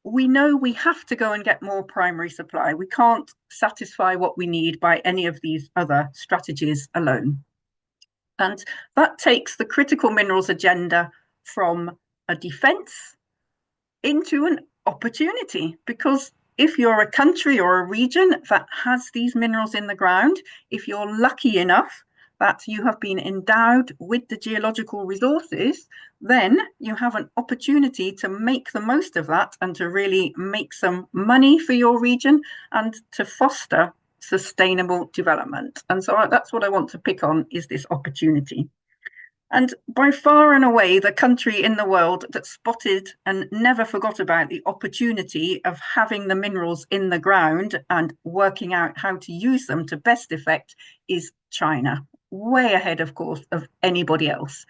we know we have to go and get more primary supply. We can't satisfy what we need by any of these other strategies alone. And that takes the critical minerals agenda from a defense into an opportunity, because if you're a country or a region that has these minerals in the ground, if you're lucky enough that you have been endowed with the geological resources, then you have an opportunity to make the most of that and to really make some money for your region and to foster sustainable development. And so that's what I want to pick on, is this opportunity. And by far and away, the country in the world that spotted and never forgot about the opportunity of having the minerals in the ground and working out how to use them to best effect is China. Way ahead, of course, of anybody else.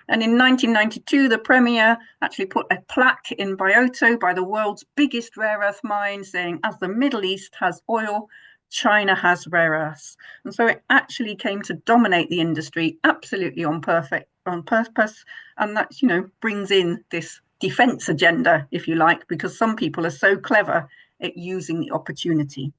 And in 1992, the Premier actually put a plaque in Bioto by the world's biggest rare earth mine saying, as the Middle East has oil, China has rare earths. And so it actually came to dominate the industry absolutely on purpose. And that, brings in this defense agenda, if you like, because some people are so clever at using the opportunity.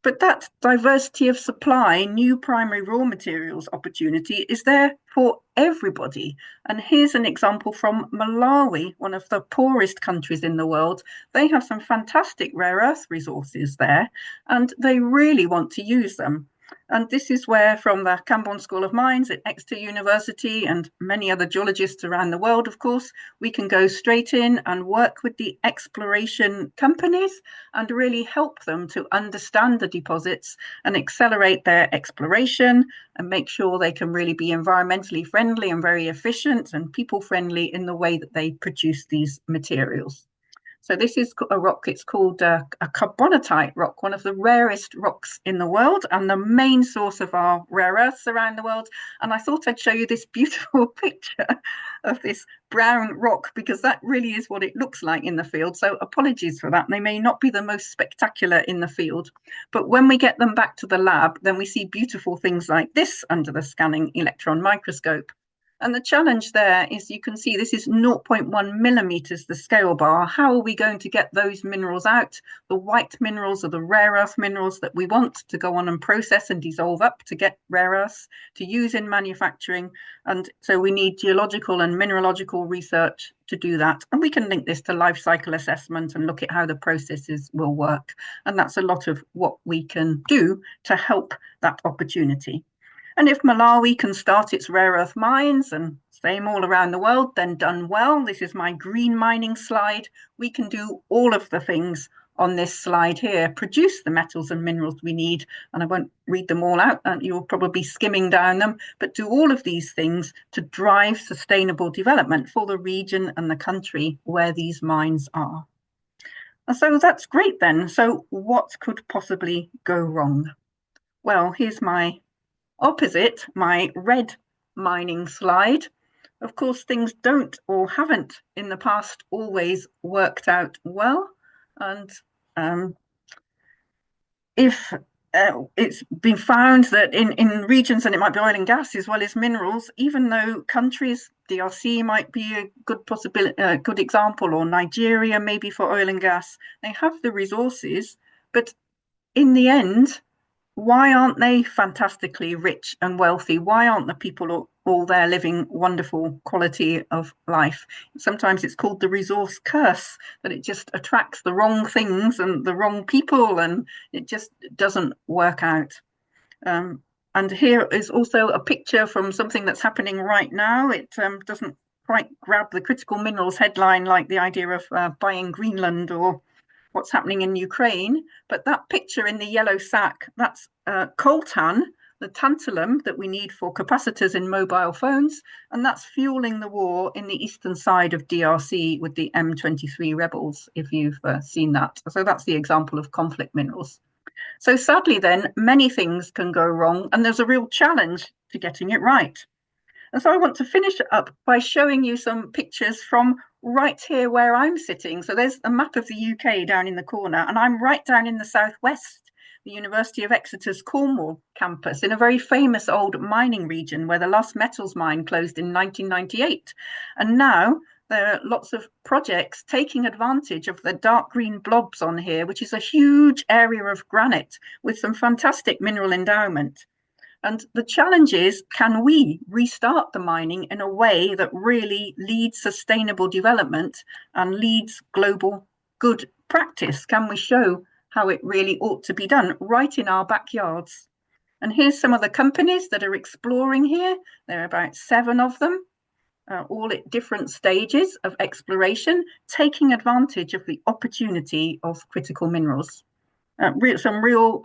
But that diversity of supply, new primary raw materials opportunity, is there for everybody. And here's an example from Malawi, one of the poorest countries in the world. They have some fantastic rare earth resources there, and they really want to use them. And this is where, from the Camborne School of Mines at Exeter University and many other geologists around the world, of course, we can go straight in and work with the exploration companies and really help them to understand the deposits and accelerate their exploration and make sure they can really be environmentally friendly and very efficient and people friendly in the way that they produce these materials. So this is a rock, it's called a carbonatite rock, one of the rarest rocks in the world and the main source of our rare earths around the world. And I thought I'd show you this beautiful picture of this brown rock, because that really is what it looks like in the field. So apologies for that. They may not be the most spectacular in the field, but when we get them back to the lab, then we see beautiful things like this under the scanning electron microscope. And the challenge there is, you can see this is 0.1 millimeters, the scale bar. How are we going to get those minerals out? The white minerals are the rare earth minerals that we want to go on and process and dissolve up to get rare earths to use in manufacturing. And so we need geological and mineralogical research to do that. And we can link this to life cycle assessment and look at how the processes will work. And that's a lot of what we can do to help that opportunity. And if Malawi can start its rare earth mines, and same all around the world, then done well. This is my green mining slide. We can do all of the things on this slide here, produce the metals and minerals we need. And I won't read them all out, and you'll probably be skimming down them, but do all of these things to drive sustainable development for the region and the country where these mines are. And so that's great then. So what could possibly go wrong? Well, here's my opposite, my red mining slide. Of course, things don't or haven't in the past always worked out well. And if it's been found that in regions, and it might be oil and gas as well as minerals, even though countries, DRC might be a good possibility, a good example, or Nigeria maybe for oil and gas, they have the resources, but in the end, why aren't they fantastically rich and wealthy? Why aren't the people all there living wonderful quality of life? Sometimes it's called the resource curse, that it just attracts the wrong things and the wrong people, and it just doesn't work out. And here is also a picture from something that's happening right now. It doesn't quite grab the critical minerals headline like the idea of buying Greenland or what's happening in Ukraine, but that picture in the yellow sack, that's coltan, the tantalum that we need for capacitors in mobile phones, and that's fueling the war in the eastern side of DRC with the M23 rebels, if you've seen that. So that's the example of conflict minerals. So sadly then, many things can go wrong, and there's a real challenge to getting it right. And so I want to finish up by showing you some pictures from right here where I'm sitting. So there's a map of the UK down in the corner, and I'm right down in the southwest, the University of Exeter's Cornwall campus, in a very famous old mining region where the last metals mine closed in 1998. And now there are lots of projects taking advantage of the dark green blobs on here, which is a huge area of granite with some fantastic mineral endowment. And the challenge is, can we restart the mining in a way that really leads sustainable development and leads global good practice? Can we show how it really ought to be done right in our backyards? And here's some of the companies that are exploring here. There are about 7 of them, all at different stages of exploration, taking advantage of the opportunity of critical minerals. Some real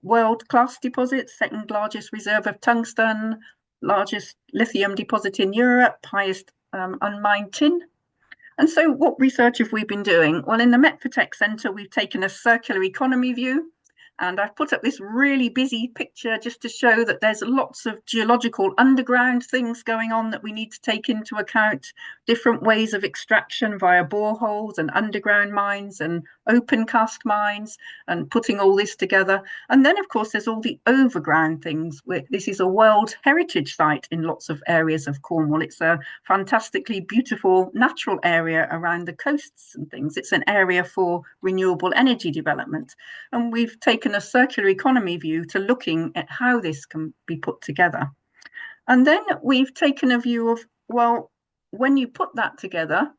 world-class deposits, second largest reserve of tungsten, largest lithium deposit in Europe, highest unmined tin. And so what research have we been doing? Well, in the Met4Tech Centre, we've taken a circular economy view, and I've put up this really busy picture just to show that there's lots of geological underground things going on that we need to take into account, different ways of extraction via boreholes and underground mines and open cast mines, and putting all this together. And then, of course, there's all the overground things. This is a World Heritage Site in lots of areas of Cornwall. It's a fantastically beautiful natural area around the coasts and things. It's an area for renewable energy development. And we've taken a circular economy view to looking at how this can be put together. And then we've taken a view of, well, when you put that together,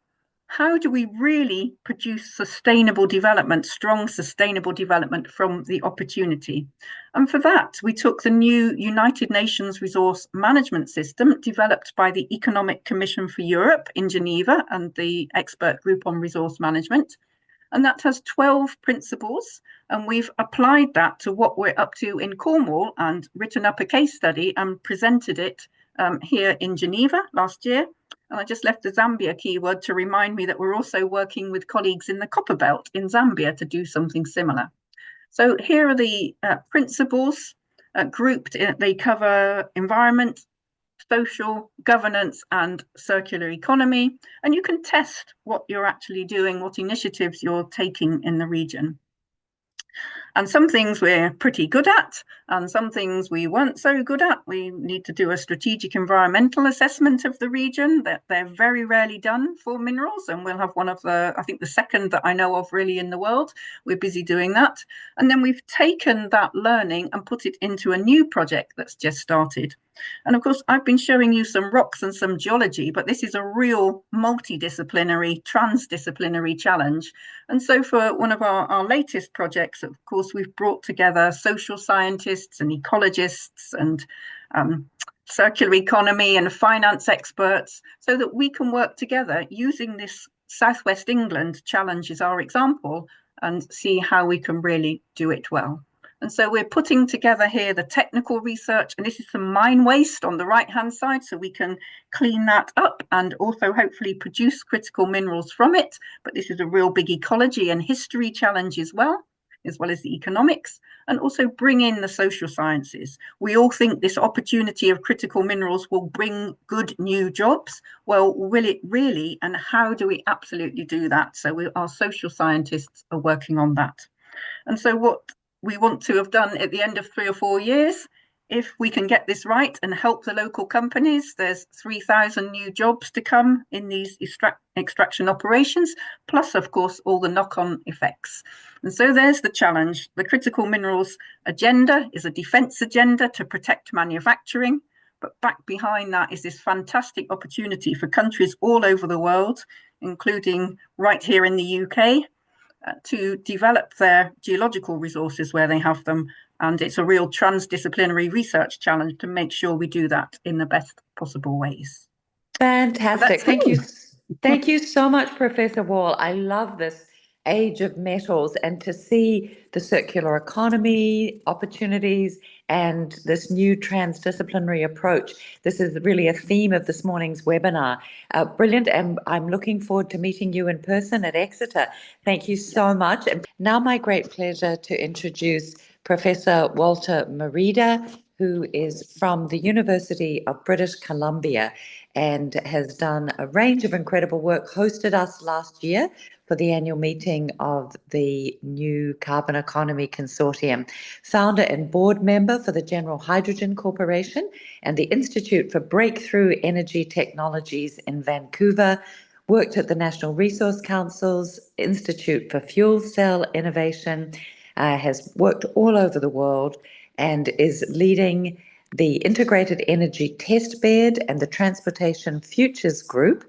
how do we really produce sustainable development, strong sustainable development from the opportunity? And for that, we took the new United Nations Resource Management System developed by the Economic Commission for Europe in Geneva and the Expert Group on Resource Management. And that has 12 principles. And we've applied that to what we're up to in Cornwall and written up a case study and presented it here in Geneva last year. And I just left the Zambia keyword to remind me that we're also working with colleagues in the Copper Belt in Zambia to do something similar. So here are the principles grouped. They cover environment, social, governance, and circular economy. And you can test what you're actually doing, what initiatives you're taking in the region. And some things we're pretty good at, and some things we weren't so good at. We need to do a strategic environmental assessment of the region that they're very rarely done for minerals. And we'll have one of the, I think the second that I know of really in the world. We're busy doing that. And then we've taken that learning and put it into a new project that's just started. And of course, I've been showing you some rocks and some geology, but this is a real multidisciplinary, transdisciplinary challenge. And so for one of our latest projects, of course, we've brought together social scientists and ecologists and circular economy and finance experts so that we can work together using this Southwest England challenge as our example and see how we can really do it well. And so we're putting together here the technical research, and this is some mine waste on the right-hand side, so we can clean that up and also hopefully produce critical minerals from it. But this is a real big ecology and history challenge as well as the economics, and also bring in the social sciences. We all think this opportunity of critical minerals will bring good new jobs. Well, will it really? And how do we absolutely do that? So our social scientists are working on that. And so what we want to have done at the end of 3 or 4 years, if we can get this right and help the local companies, there's 3,000 new jobs to come in these extraction operations, plus, of course, all the knock-on effects. And so there's the challenge. The critical minerals agenda is a defense agenda to protect manufacturing, but back behind that is this fantastic opportunity for countries all over the world, including right here in the UK, to develop their geological resources where they have them. And it's a real transdisciplinary research challenge to make sure we do that in the best possible ways. Fantastic. Thank you so much, Professor Wall. I love this age of metals, and to see the circular economy opportunities and this new transdisciplinary approach. This is really a theme of this morning's webinar. Brilliant, and I'm looking forward to meeting you in person at Exeter. Thank you so much. And now my great pleasure to introduce Professor Walter Merida, who is from the University of British Columbia and has done a range of incredible work, hosted us last year for the annual meeting of the New Carbon Economy Consortium, founder and board member for the General Hydrogen Corporation and the Institute for Breakthrough Energy Technologies in Vancouver, worked at the National Resource Council's Institute for Fuel Cell Innovation, has worked all over the world and is leading the Integrated Energy Test Bed and the Transportation Futures Group,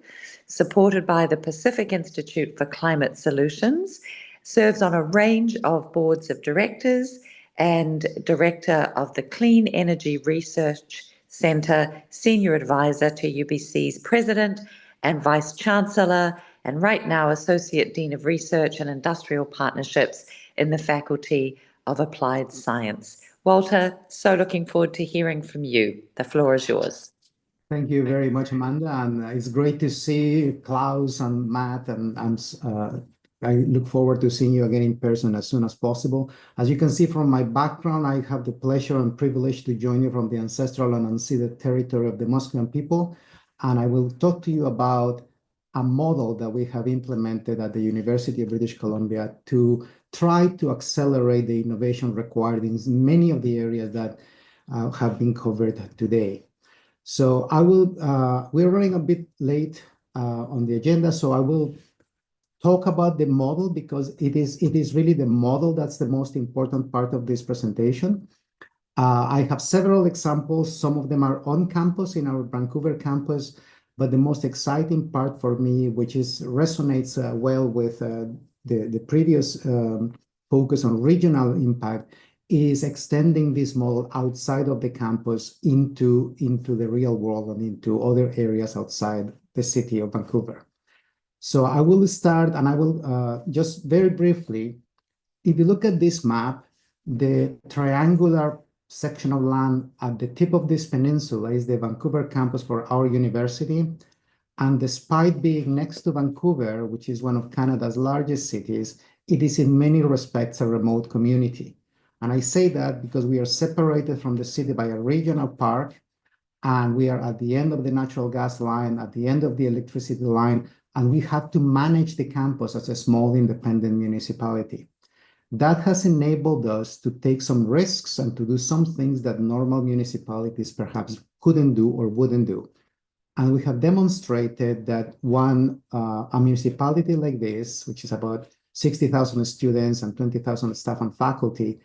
supported by the Pacific Institute for Climate Solutions, serves on a range of boards of directors and director of the Clean Energy Research Centre, senior advisor to UBC's president and vice chancellor, and right now Associate Dean of Research and Industrial Partnerships in the Faculty of Applied Science. Walter, so looking forward to hearing from you. The floor is yours. Thank you very much, Amanda, and it's great to see Klaus and Matt, and I look forward to seeing you again in person as soon as possible. As you can see from my background, I have the pleasure and privilege to join you from the ancestral and unceded territory of the Musqueam people, and I will talk to you about a model that we have implemented at the University of British Columbia to try to accelerate the innovation required in many of the areas that have been covered today. So we're running a bit late on the agenda, so I will talk about the model because it is really the model that's the most important part of this presentation. I have several examples. Some of them are on campus in our Vancouver campus, But the most exciting part for me, which resonates well with the previous focus on regional impact, is extending this model outside of the campus into the real world and into other areas outside the city of Vancouver. So I will start, and I will just very briefly, if you look at this map, the triangular section of land at the tip of this peninsula is the Vancouver campus for our university. And despite being next to Vancouver, which is one of Canada's largest cities, it is in many respects a remote community. And I say that because we are separated from the city by a regional park, and we are at the end of the natural gas line, at the end of the electricity line, and we have to manage the campus as a small independent municipality. That has enabled us to take some risks and to do some things that normal municipalities perhaps couldn't do or wouldn't do. And we have demonstrated that a municipality like this, which is about 60,000 students and 20,000 staff and faculty,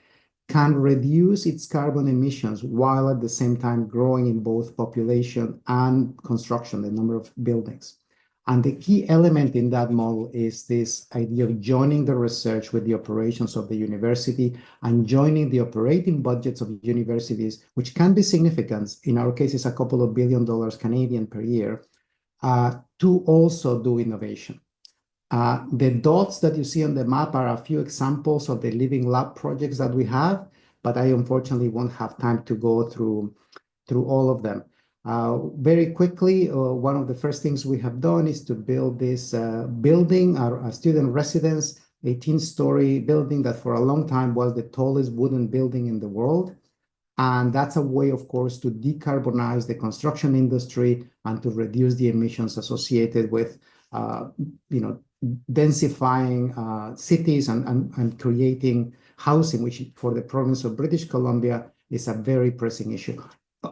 can reduce its carbon emissions while at the same time growing in both population and construction, the number of buildings. And the key element in that model is this idea of joining the research with the operations of the university and joining the operating budgets of universities, which can be significant, in our case, it's a couple of $2 billion Canadian per year, to also do innovation. The dots that you see on the map are a few examples of the living lab projects that we have, but I unfortunately won't have time to go through all of them. Very quickly, one of the first things we have done is to build this building, our student residence, 18-story building that for a long time was the tallest wooden building in the world. And that's a way, of course, to decarbonize the construction industry and to reduce the emissions associated with, densifying cities and creating housing, which for the province of British Columbia is a very pressing issue.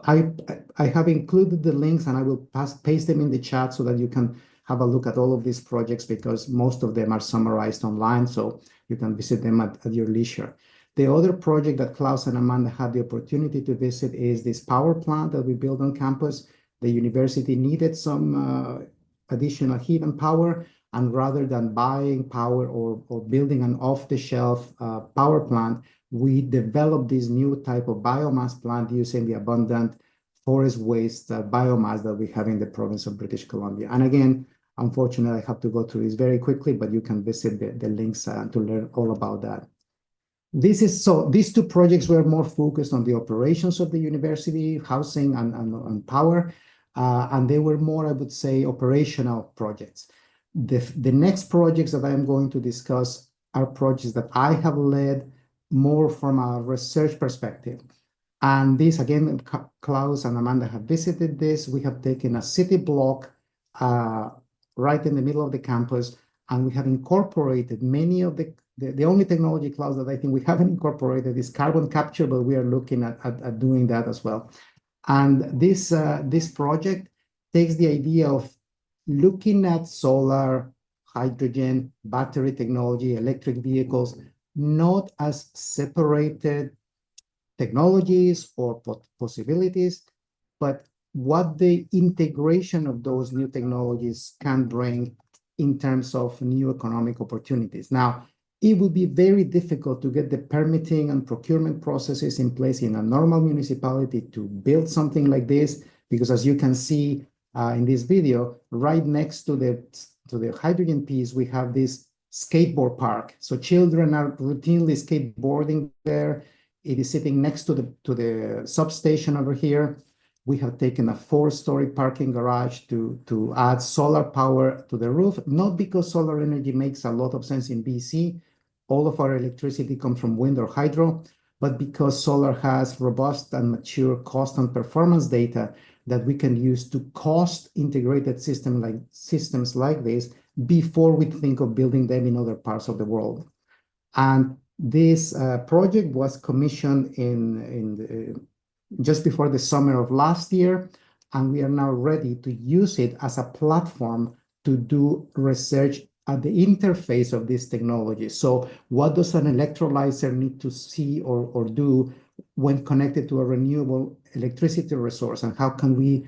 I have included the links, and I will paste them in the chat so that you can have a look at all of these projects, because most of them are summarized online, so you can visit them at your leisure. The other project that Klaus and Amanda had the opportunity to visit is this power plant that we built on campus. The university needed some additional heat and power, and rather than buying power or building an off-the-shelf power plant, we developed this new type of biomass plant using the abundant forest waste biomass that we have in the province of British Columbia. And again, unfortunately, I have to go through this very quickly, but you can visit the links to learn all about that. These two projects were more focused on the operations of the university, housing and power, and they were more, I would say, operational projects. The next projects that I am going to discuss are projects that I have led more from a research perspective. And this, again, Klaus and Amanda have visited this. We have taken a city block right in the middle of the campus, and we have incorporated many of the only technology, Klaus, that I think we haven't incorporated is carbon capture, but we are looking at doing that as well. And this project takes the idea of looking at solar, hydrogen, battery technology, electric vehicles, not as separated technologies or possibilities, but what the integration of those new technologies can bring in terms of new economic opportunities. Now, it would be very difficult to get the permitting and procurement processes in place in a normal municipality to build something like this, because as you can see in this video, right next to the hydrogen piece, we have this skateboard park. So children are routinely skateboarding there. It is sitting next to the substation over here. We have taken a 4-story parking garage to add solar power to the roof, not because solar energy makes a lot of sense in BC. All of our electricity comes from wind or hydro, but because solar has robust and mature cost and performance data that we can use to cost integrated systems like this before we think of building them in other parts of the world. And this project was commissioned just before the summer of last year, and we are now ready to use it as a platform to do research at the interface of this technology. So what does an electrolyzer need to see or do when connected to a renewable electricity resource, and how can we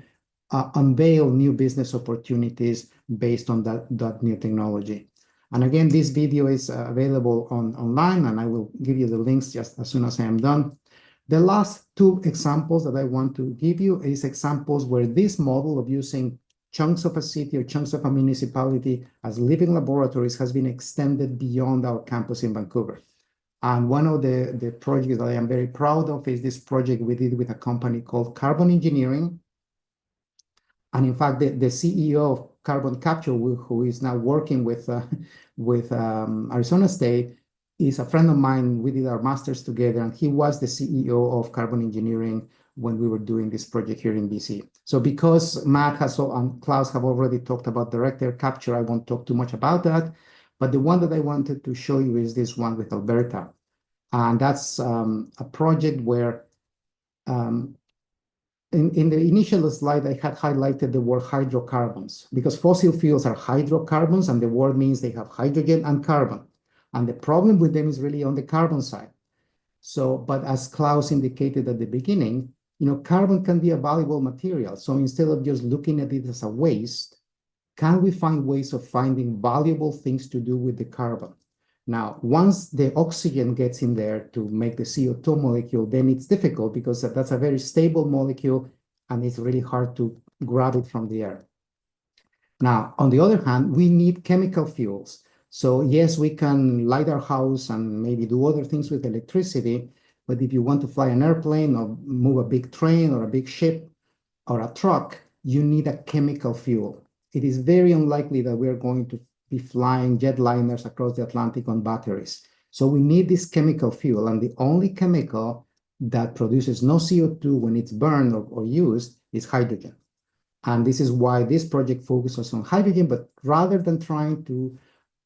unveil new business opportunities based on that new technology. And again, this video is available online, and I will give you the links just as soon as I am done. The last two examples that I want to give you is examples where this model of using chunks of a city or chunks of a municipality as living laboratories has been extended beyond our campus in Vancouver. And one of the projects that I am very proud of is this project we did with a company called Carbon Engineering. And in fact, the CEO of Carbon Capture, who is now working with Arizona State, is a friend of mine. We did our masters together, and he was the CEO of Carbon Engineering when we were doing this project here in BC. So because Matt and Klaus have already talked about direct air capture, I won't talk too much about that. But the one that I wanted to show you is this one with Alberta. And that's a project where in the initial slide, I had highlighted the word hydrocarbons, because fossil fuels are hydrocarbons, and the word means they have hydrogen and carbon. And the problem with them is really on the carbon side. So, but as Klaus indicated at the beginning, carbon can be a valuable material. So instead of just looking at it as a waste, can we find ways of finding valuable things to do with the carbon? Now, once the oxygen gets in there to make the CO2 molecule, then it's difficult because that's a very stable molecule and it's really hard to grab it from the air. Now, on the other hand, we need chemical fuels. So yes, we can light our house and maybe do other things with electricity, but if you want to fly an airplane or move a big train or a big ship or a truck, you need a chemical fuel. It is very unlikely that we're going to be flying jetliners across the Atlantic on batteries. So we need this chemical fuel, and the only chemical that produces no CO2 when it's burned or used is hydrogen. And this is why this project focuses on hydrogen, but rather than trying to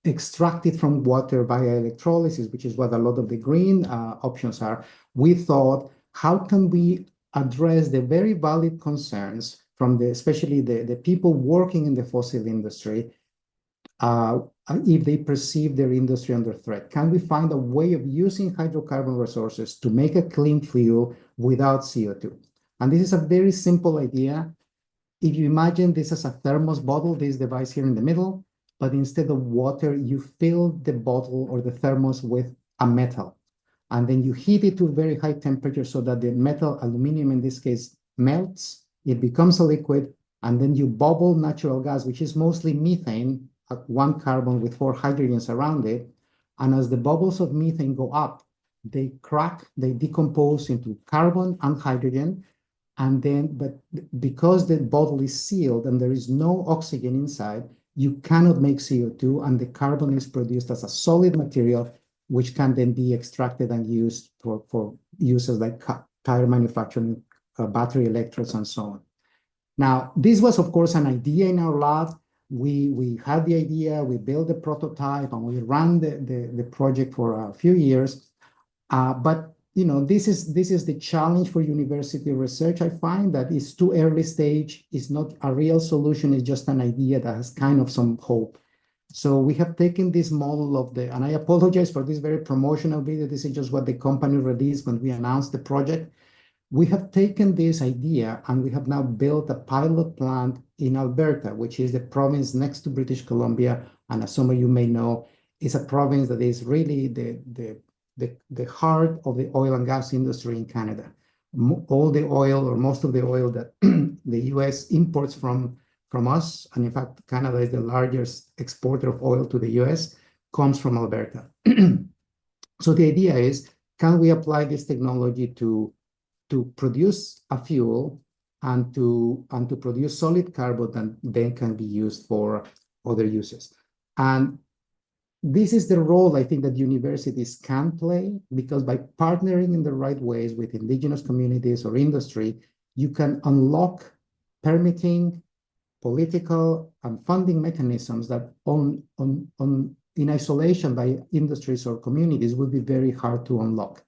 extract it from water via electrolysis, which is what a lot of the green options are, we thought, how can we address the very valid concerns from especially the people working in the fossil industry, if they perceive their industry under threat? Can we find a way of using hydrocarbon resources to make a clean fuel without CO2? And this is a very simple idea. If you imagine this as a thermos bottle, this device here in the middle, but instead of water, you fill the bottle or the thermos with a metal. And then you heat it to a very high temperature so that the metal, aluminum in this case, melts, it becomes a liquid, and then you bubble natural gas, which is mostly methane, one carbon with 4 hydrogens around it. And as the bubbles of methane go up, they crack, they decompose into carbon and hydrogen. And then, but because the bottle is sealed and there is no oxygen inside, you cannot make CO2, and the carbon is produced as a solid material, which can then be extracted and used for uses like tire manufacturing, battery electrodes, and so on. Now, this was, of course, an idea in our lab. We had the idea, we built the prototype, and we ran the project for a few years. But this is the challenge for university research. I find that it's too early stage. It's not a real solution. It's just an idea that has kind of some hope. So we have taken this model of and I apologize for this very promotional video. This is just what the company released when we announced the project. We have taken this idea and we have now built a pilot plant in Alberta, which is the province next to British Columbia. And as some of you may know, is a province that is really the heart of the oil and gas industry in Canada. All the oil, or most of the oil that the US imports from us, and in fact, Canada is the largest exporter of oil to the US, comes from Alberta. So the idea is, can we apply this technology to produce a fuel and to produce solid carbon that then can be used for other uses? And this is the role I think that universities can play, because by partnering in the right ways with indigenous communities or industry, you can unlock permitting, political, and funding mechanisms that in isolation by industries or communities would be very hard to unlock.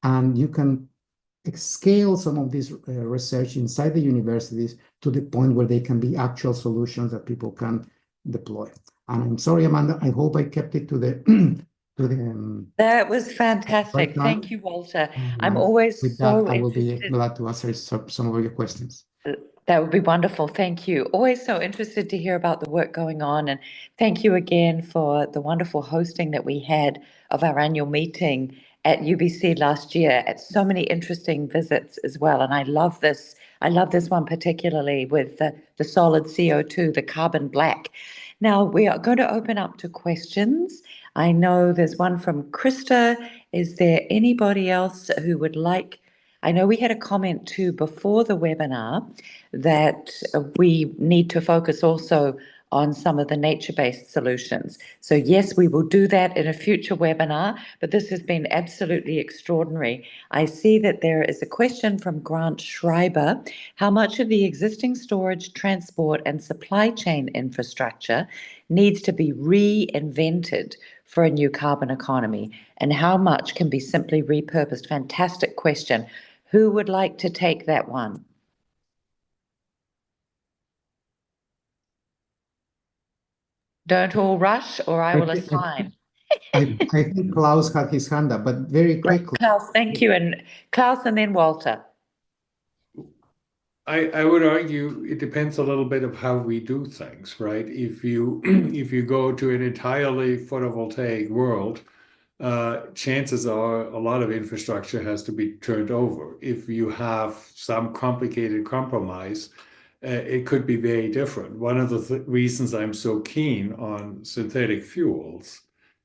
And you can scale some of this research inside the universities to the point where they can be actual solutions that people can deploy. And I'm sorry, Amanda, I hope I kept it to the That was fantastic. right time. Thank you, Walter. I'm always with so that, I will be interested. glad to answer some of your questions. That would be wonderful. Thank you. Always so interested to hear about the work going on. And thank you again for the wonderful hosting that we had of our annual meeting at UBC last year. At so many interesting visits as well. And I love this. I love this one particularly with the solid CO2, the carbon black. Now we are going to open up to questions. I know there's one from Krista. Is there anybody else who would like? I know we had a comment too before the webinar that we need to focus also on some of the nature-based solutions. So yes, we will do that in a future webinar, but this has been absolutely extraordinary. I see that there is a question from Grant Schreiber. How much of the existing storage, transport and supply chain infrastructure needs to be reinvented for a new carbon economy? And how much can be simply repurposed? Fantastic question. Who would like to take that one? Don't all rush or I will assign. I think Klaus had his hand up, but very quickly. Klaus, thank you. And Klaus and then Walter. I would argue it depends a little bit of how we do things, right? If you if you go to an entirely photovoltaic world, chances are a lot of infrastructure has to be turned over. If you have some complicated compromise, it could be very different. One of the reasons I'm so keen on synthetic fuels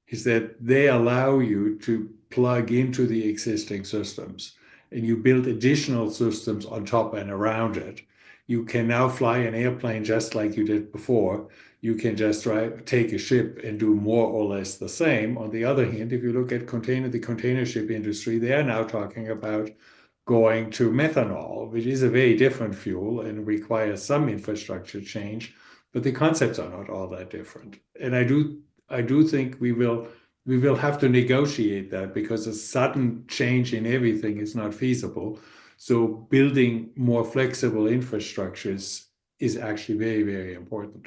is that they allow you to plug into the existing systems and you build additional systems on top and around it. You can now fly an airplane just like you did before. You can just take a ship and do more or less the same. On the other hand, if you look at the container ship industry, they are now talking about going to methanol, which is a very different fuel and requires some infrastructure change, but the concepts are not all that different. And I do think we will have to negotiate that because a sudden change in everything is not feasible. So building more flexible infrastructures is actually very, very important.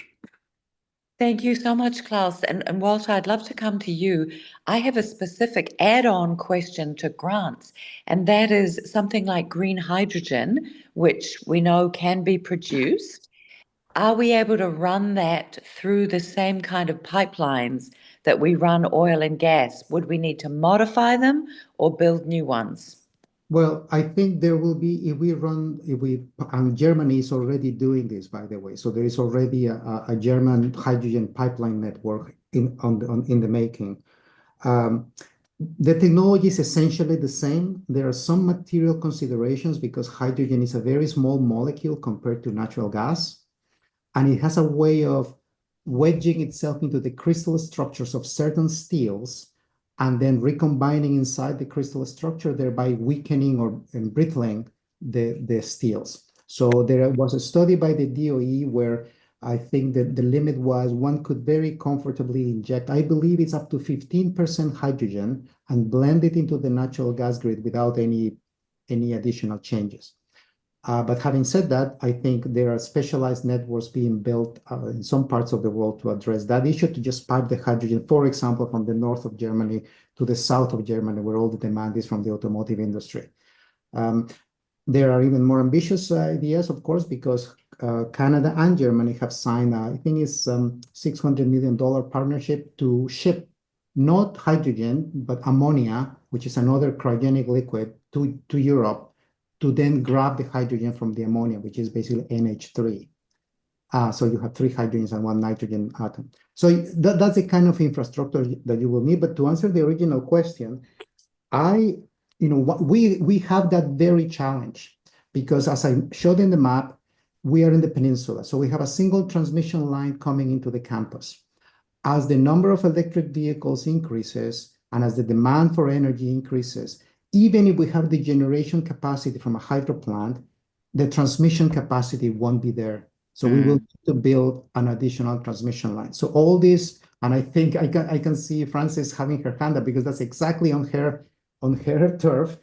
Thank you so much, Klaus. And Walter, I'd love to come to you. I have a specific add-on question to Grant's, and that is something like green hydrogen, which we know can be produced. Are we able to run that through the same kind of pipelines that we run oil and gas? Would we need to modify them or build new ones? Well, I think there will be, Germany is already doing this, by the way. So there is already a German hydrogen pipeline network in the making. The technology is essentially the same. There are some material considerations because hydrogen is a very small molecule compared to natural gas. And it has a way of wedging itself into the crystal structures of certain steels and then recombining inside the crystal structure, thereby weakening or embrittling the steels. So there was a study by the DOE where I think that the limit was one could very comfortably inject, I believe it's up to 15% hydrogen and blend it into the natural gas grid without any additional changes. But having said that, I think there are specialized networks being built in some parts of the world to address that issue, to just pipe the hydrogen, for example, from the north of Germany to the south of Germany, where all the demand is from the automotive industry. There are even more ambitious ideas, of course, because Canada and Germany have signed, I think it's $600 million partnership to ship not hydrogen, but ammonia, which is another cryogenic liquid, to Europe, to then grab the hydrogen from the ammonia, which is basically NH3. So you have 3 hydrogens and 1 nitrogen atom. So that's the kind of infrastructure that you will need. But to answer the original question, we have that very challenge because as I showed in the map, we are in the peninsula. So we have a single transmission line coming into the campus. As the number of electric vehicles increases and as the demand for energy increases, even if we have the generation capacity from a hydro plant, the transmission capacity won't be there. So we will need to build an additional transmission line. So all this, and I think I can see Frances having her hand up because that's exactly on her turf.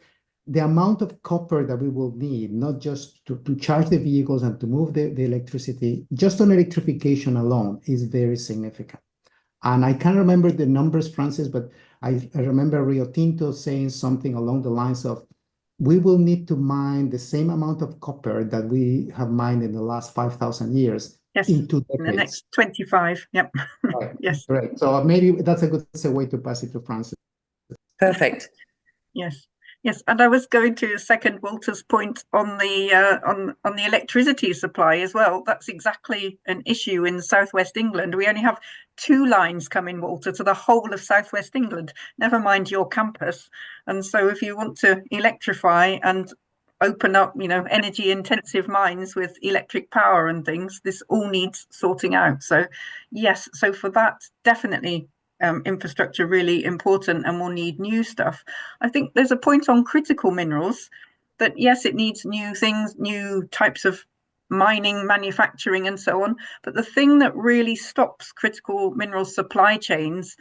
The amount of copper that we will need, not just to charge the vehicles and to move the electricity, just on electrification alone is very significant. And I can't remember the numbers, Francis, but I remember Rio Tinto saying something along the lines of we will need to mine the same amount of copper that we have mined in the last 5,000 years Yes, in 2 in the decades. next 25. Yep. Right. Yes. Correct. So maybe that's a good segue to pass it to Francis. Perfect. Yes. Yes, and I was going to second Walter's point on the on the electricity supply as well. That's exactly an issue in southwest England. We only have 2 lines coming, Walter, to the whole of southwest England. Never mind your campus. And so, if you want to electrify and open up, energy intensive mines with electric power and things, this all needs sorting out. So, yes. So for that, definitely. Infrastructure really important, and we'll need new stuff. I think there's a point on critical minerals that yes, it needs new things, new types of mining, manufacturing, and so on. But the thing that really stops critical mineral supply chains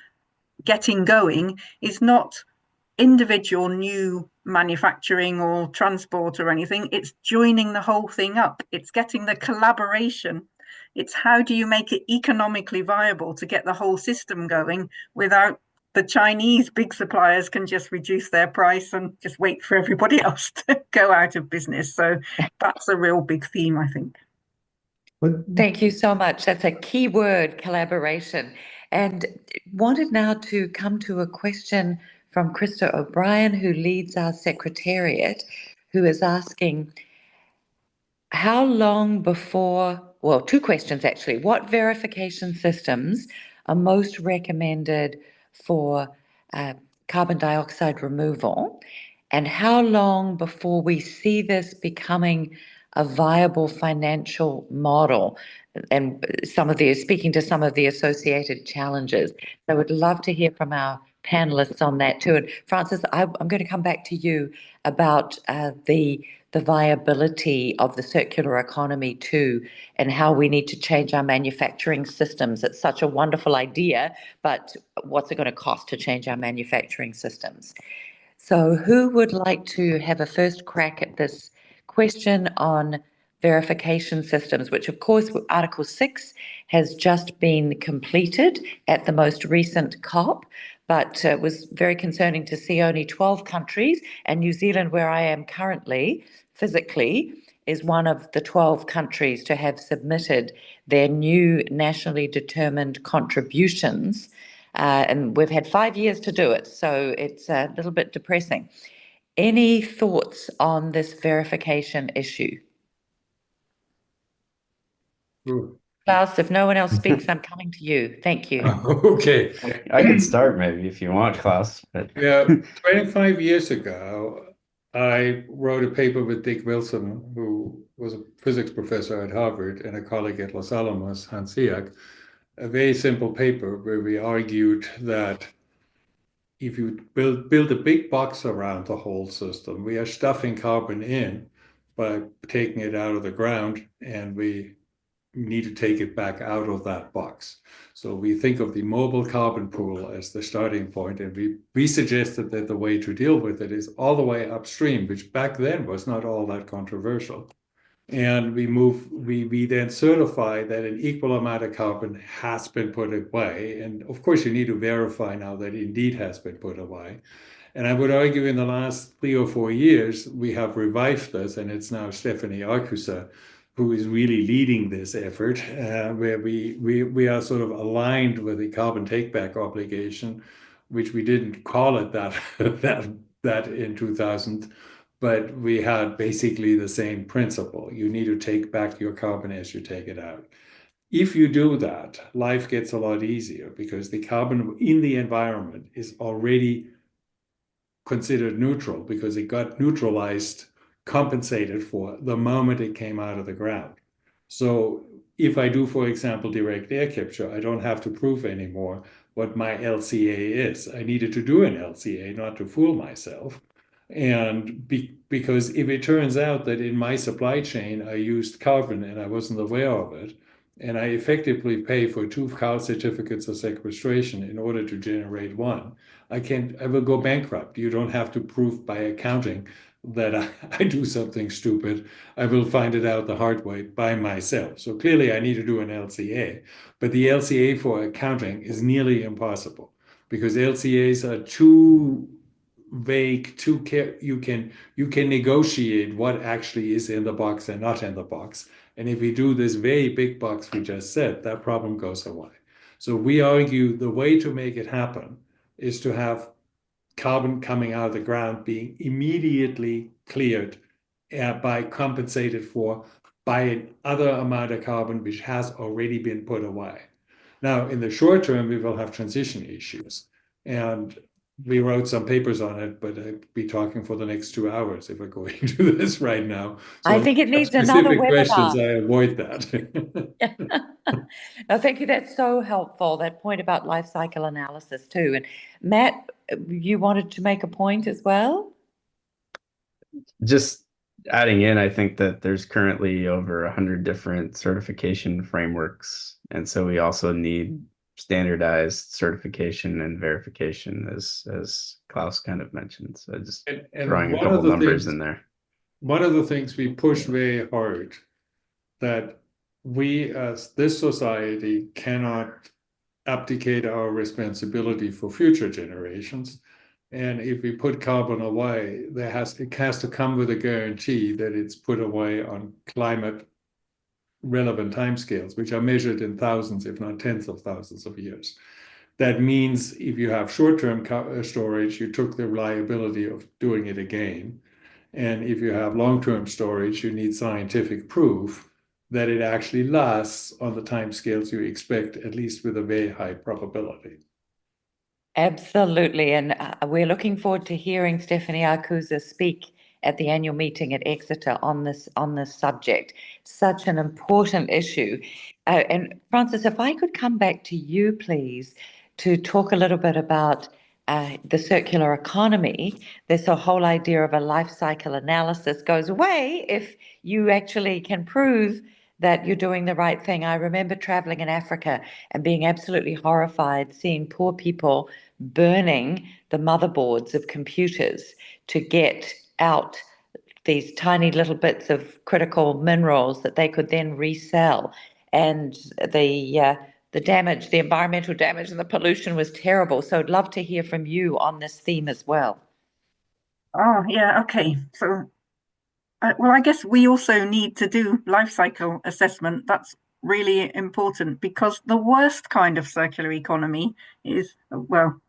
getting going is not individual new manufacturing or transport or anything. It's joining the whole thing up. It's getting the collaboration. It's how do you make it economically viable to get the whole system going without the Chinese big suppliers can just reduce their price and just wait for everybody else to go out of business. So that's a real big theme, I think. Thank you so much. That's a key word, collaboration. And wanted now to come to a question from Krista O'Brien, who leads our secretariat, who is asking, how long before, well, 2 questions actually. What verification systems are most recommended for carbon dioxide removal? And how long before we see this becoming a viable financial model? And speaking to some of the associated challenges. I would love to hear from our panelists on that too. And Francis, I'm going to come back to you about the viability of the circular economy too, and how we need to change our manufacturing systems. It's such a wonderful idea, but what's it going to cost to change our manufacturing systems? So who would like to have a first crack at this question on verification systems, which of course Article 6 has just been completed at the most recent COP, but it was very concerning to see only 12 countries, and New Zealand, where I am currently, physically, is one of the 12 countries to have submitted their new nationally determined contributions. And we've had 5 years to do it, so it's a little bit depressing. Any thoughts on this verification issue? Ooh. Klaus, if no one else speaks, I'm coming to you. Thank you. Okay. I can start maybe if you want, Klaus. But Yeah, 25 years ago, I wrote a paper with Dick Wilson, who was a physics professor at Harvard, and a colleague at Los Alamos, Hans Siak, a very simple paper where we argued that if you build a big box around the whole system, we are stuffing carbon in by taking it out of the ground, and we need to take it back out of that box. So we think of the mobile carbon pool as the starting point, and we suggested that the way to deal with it is all the way upstream, which back then was not all that controversial. And we then certify that an equal amount of carbon has been put away. And of course, you need to verify now that it indeed has been put away. And I would argue in the last 3 or 4 years, we have revived this, and it's now Stephanie Arcusa who is really leading this effort, where we are sort of aligned with the carbon take-back obligation, which we didn't call it that in 2000, but we had basically the same principle. You need to take back your carbon as you take it out. If you do that, life gets a lot easier because the carbon in the environment is already considered neutral because it got neutralized, compensated for the moment it came out of the ground. So if I do, for example, direct air capture, I don't have to prove anymore what my LCA is. I needed to do an LCA not to fool myself. And because if it turns out that in my supply chain I used carbon and I wasn't aware of it, and I effectively pay for 2 car certificates of sequestration in order to generate one, I will go bankrupt. You don't have to prove by accounting that I do something stupid. I will find it out the hard way by myself. So clearly I need to do an LCA, but the LCA for accounting is nearly impossible because LCAs are too vague, you can negotiate what actually is in the box and not in the box. And if we do this very big box we just said, that problem goes away. So we argue the way to make it happen is to have carbon coming out of the ground being immediately cleared by compensated for by another amount of carbon which has already been put away. Now, in the short term, we will have transition issues. And we wrote some papers on it, but I'd be talking for the next 2 hours if we're going to do this right now. So I think it needs another specific questions, webinar. I avoid that. No, thank you. That's so helpful. That point about life cycle analysis too. And Matt, you wanted to make a point as well? Just adding in, I think that there's currently over 100 different certification frameworks. And so we also need standardized certification and verification, as Klaus kind of mentioned. So just throwing a couple numbers in there. One of the things we push very hard, that we as this society cannot abdicate our responsibility for future generations. And if we put carbon away, it has to come with a guarantee that it's put away on climate relevant timescales, which are measured in thousands, if not tens of thousands of years. That means if you have short-term storage, you took the liability of doing it again. And if you have long-term storage, you need scientific proof that it actually lasts on the timescales you expect, at least with a very high probability. Absolutely. And we're looking forward to hearing Stephanie Arcusa speak at the annual meeting at Exeter on this subject. Such an important issue. And Francis, if I could come back to you, please, to talk a little bit about the circular economy. This whole idea of a life cycle analysis goes away if you actually can prove that you're doing the right thing. I remember traveling in Africa and being absolutely horrified seeing poor people burning the motherboards of computers to get out these tiny little bits of critical minerals that they could then resell. And the damage, the environmental damage and the pollution was terrible. So I'd love to hear from you on this theme as well. Oh, yeah, okay. So, well, I guess we also need to do life cycle assessment. That's really important, because the worst kind of circular economy is, well,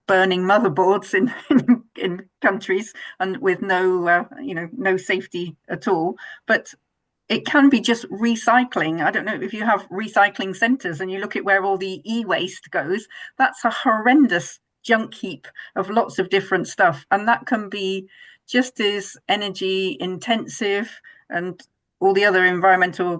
burning motherboards in countries and with no no safety at all. But it can be just recycling. I don't know if you have recycling centers and you look at where all the e-waste goes, that's a horrendous junk heap of lots of different stuff. And that can be just as energy intensive, and all the other environmental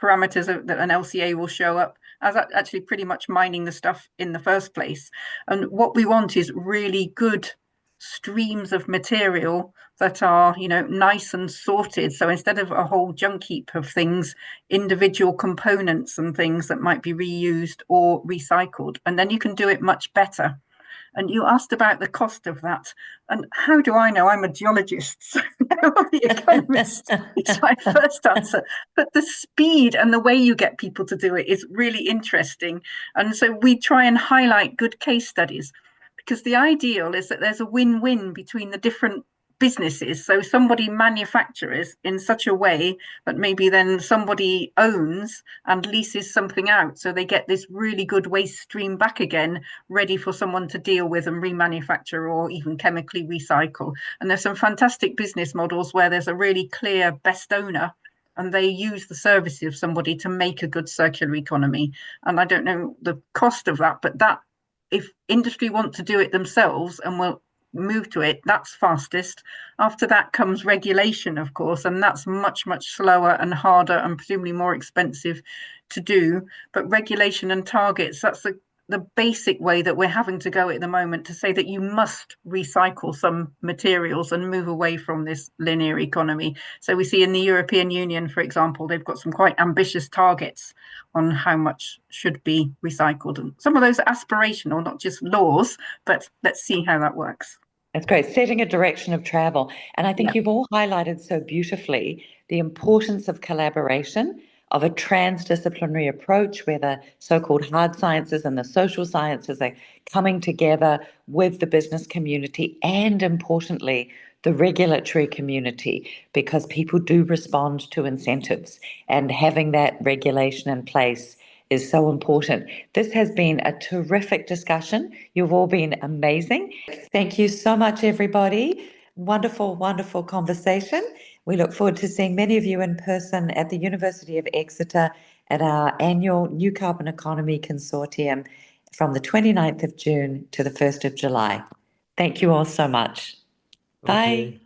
parameters that an LCA will show up as actually pretty much mining the stuff in the first place. And what we want is really good streams of material that are, nice and sorted. So instead of a whole junk heap of things, individual components and things that might be reused or recycled. And then you can do it much better. And you asked about the cost of that. And how do I know? I'm a geologist, so I'm the economist. It's my first answer. But the speed and the way you get people to do it is really interesting. And so we try and highlight good case studies, because the ideal is that there's a win-win between the different businesses. So somebody manufactures in such a way that maybe then somebody owns and leases something out, so they get this really good waste stream back again, ready for someone to deal with and remanufacture or even chemically recycle. And there's some fantastic business models where there's a really clear best owner, and they use the services of somebody to make a good circular economy. And I don't know the cost of that, but that, if industry want to do it themselves and will move to it, that's fastest. After that comes regulation, of course, and that's much, much slower and harder and presumably more expensive to do. But regulation and targets, that's the basic way that we're having to go at the moment, to say that you must recycle some materials and move away from this linear economy. So we see in the European Union, for example, they've got some quite ambitious targets on how much should be recycled. And some of those are aspirational, not just laws, but let's see how that works. That's great. Setting a direction of travel. And I think you've all highlighted so beautifully the importance of collaboration, of a transdisciplinary approach where the so-called hard sciences and the social sciences are coming together with the business community and, importantly, the regulatory community, because people do respond to incentives, and having that regulation in place is so important. This has been a terrific discussion. You've all been amazing. Thank you so much, everybody. Wonderful, wonderful conversation. We look forward to seeing many of you in person at the University of Exeter at our annual New Carbon Economy Consortium from the 29th of June to the 1st of July. Thank you all so much. Bye. Okay.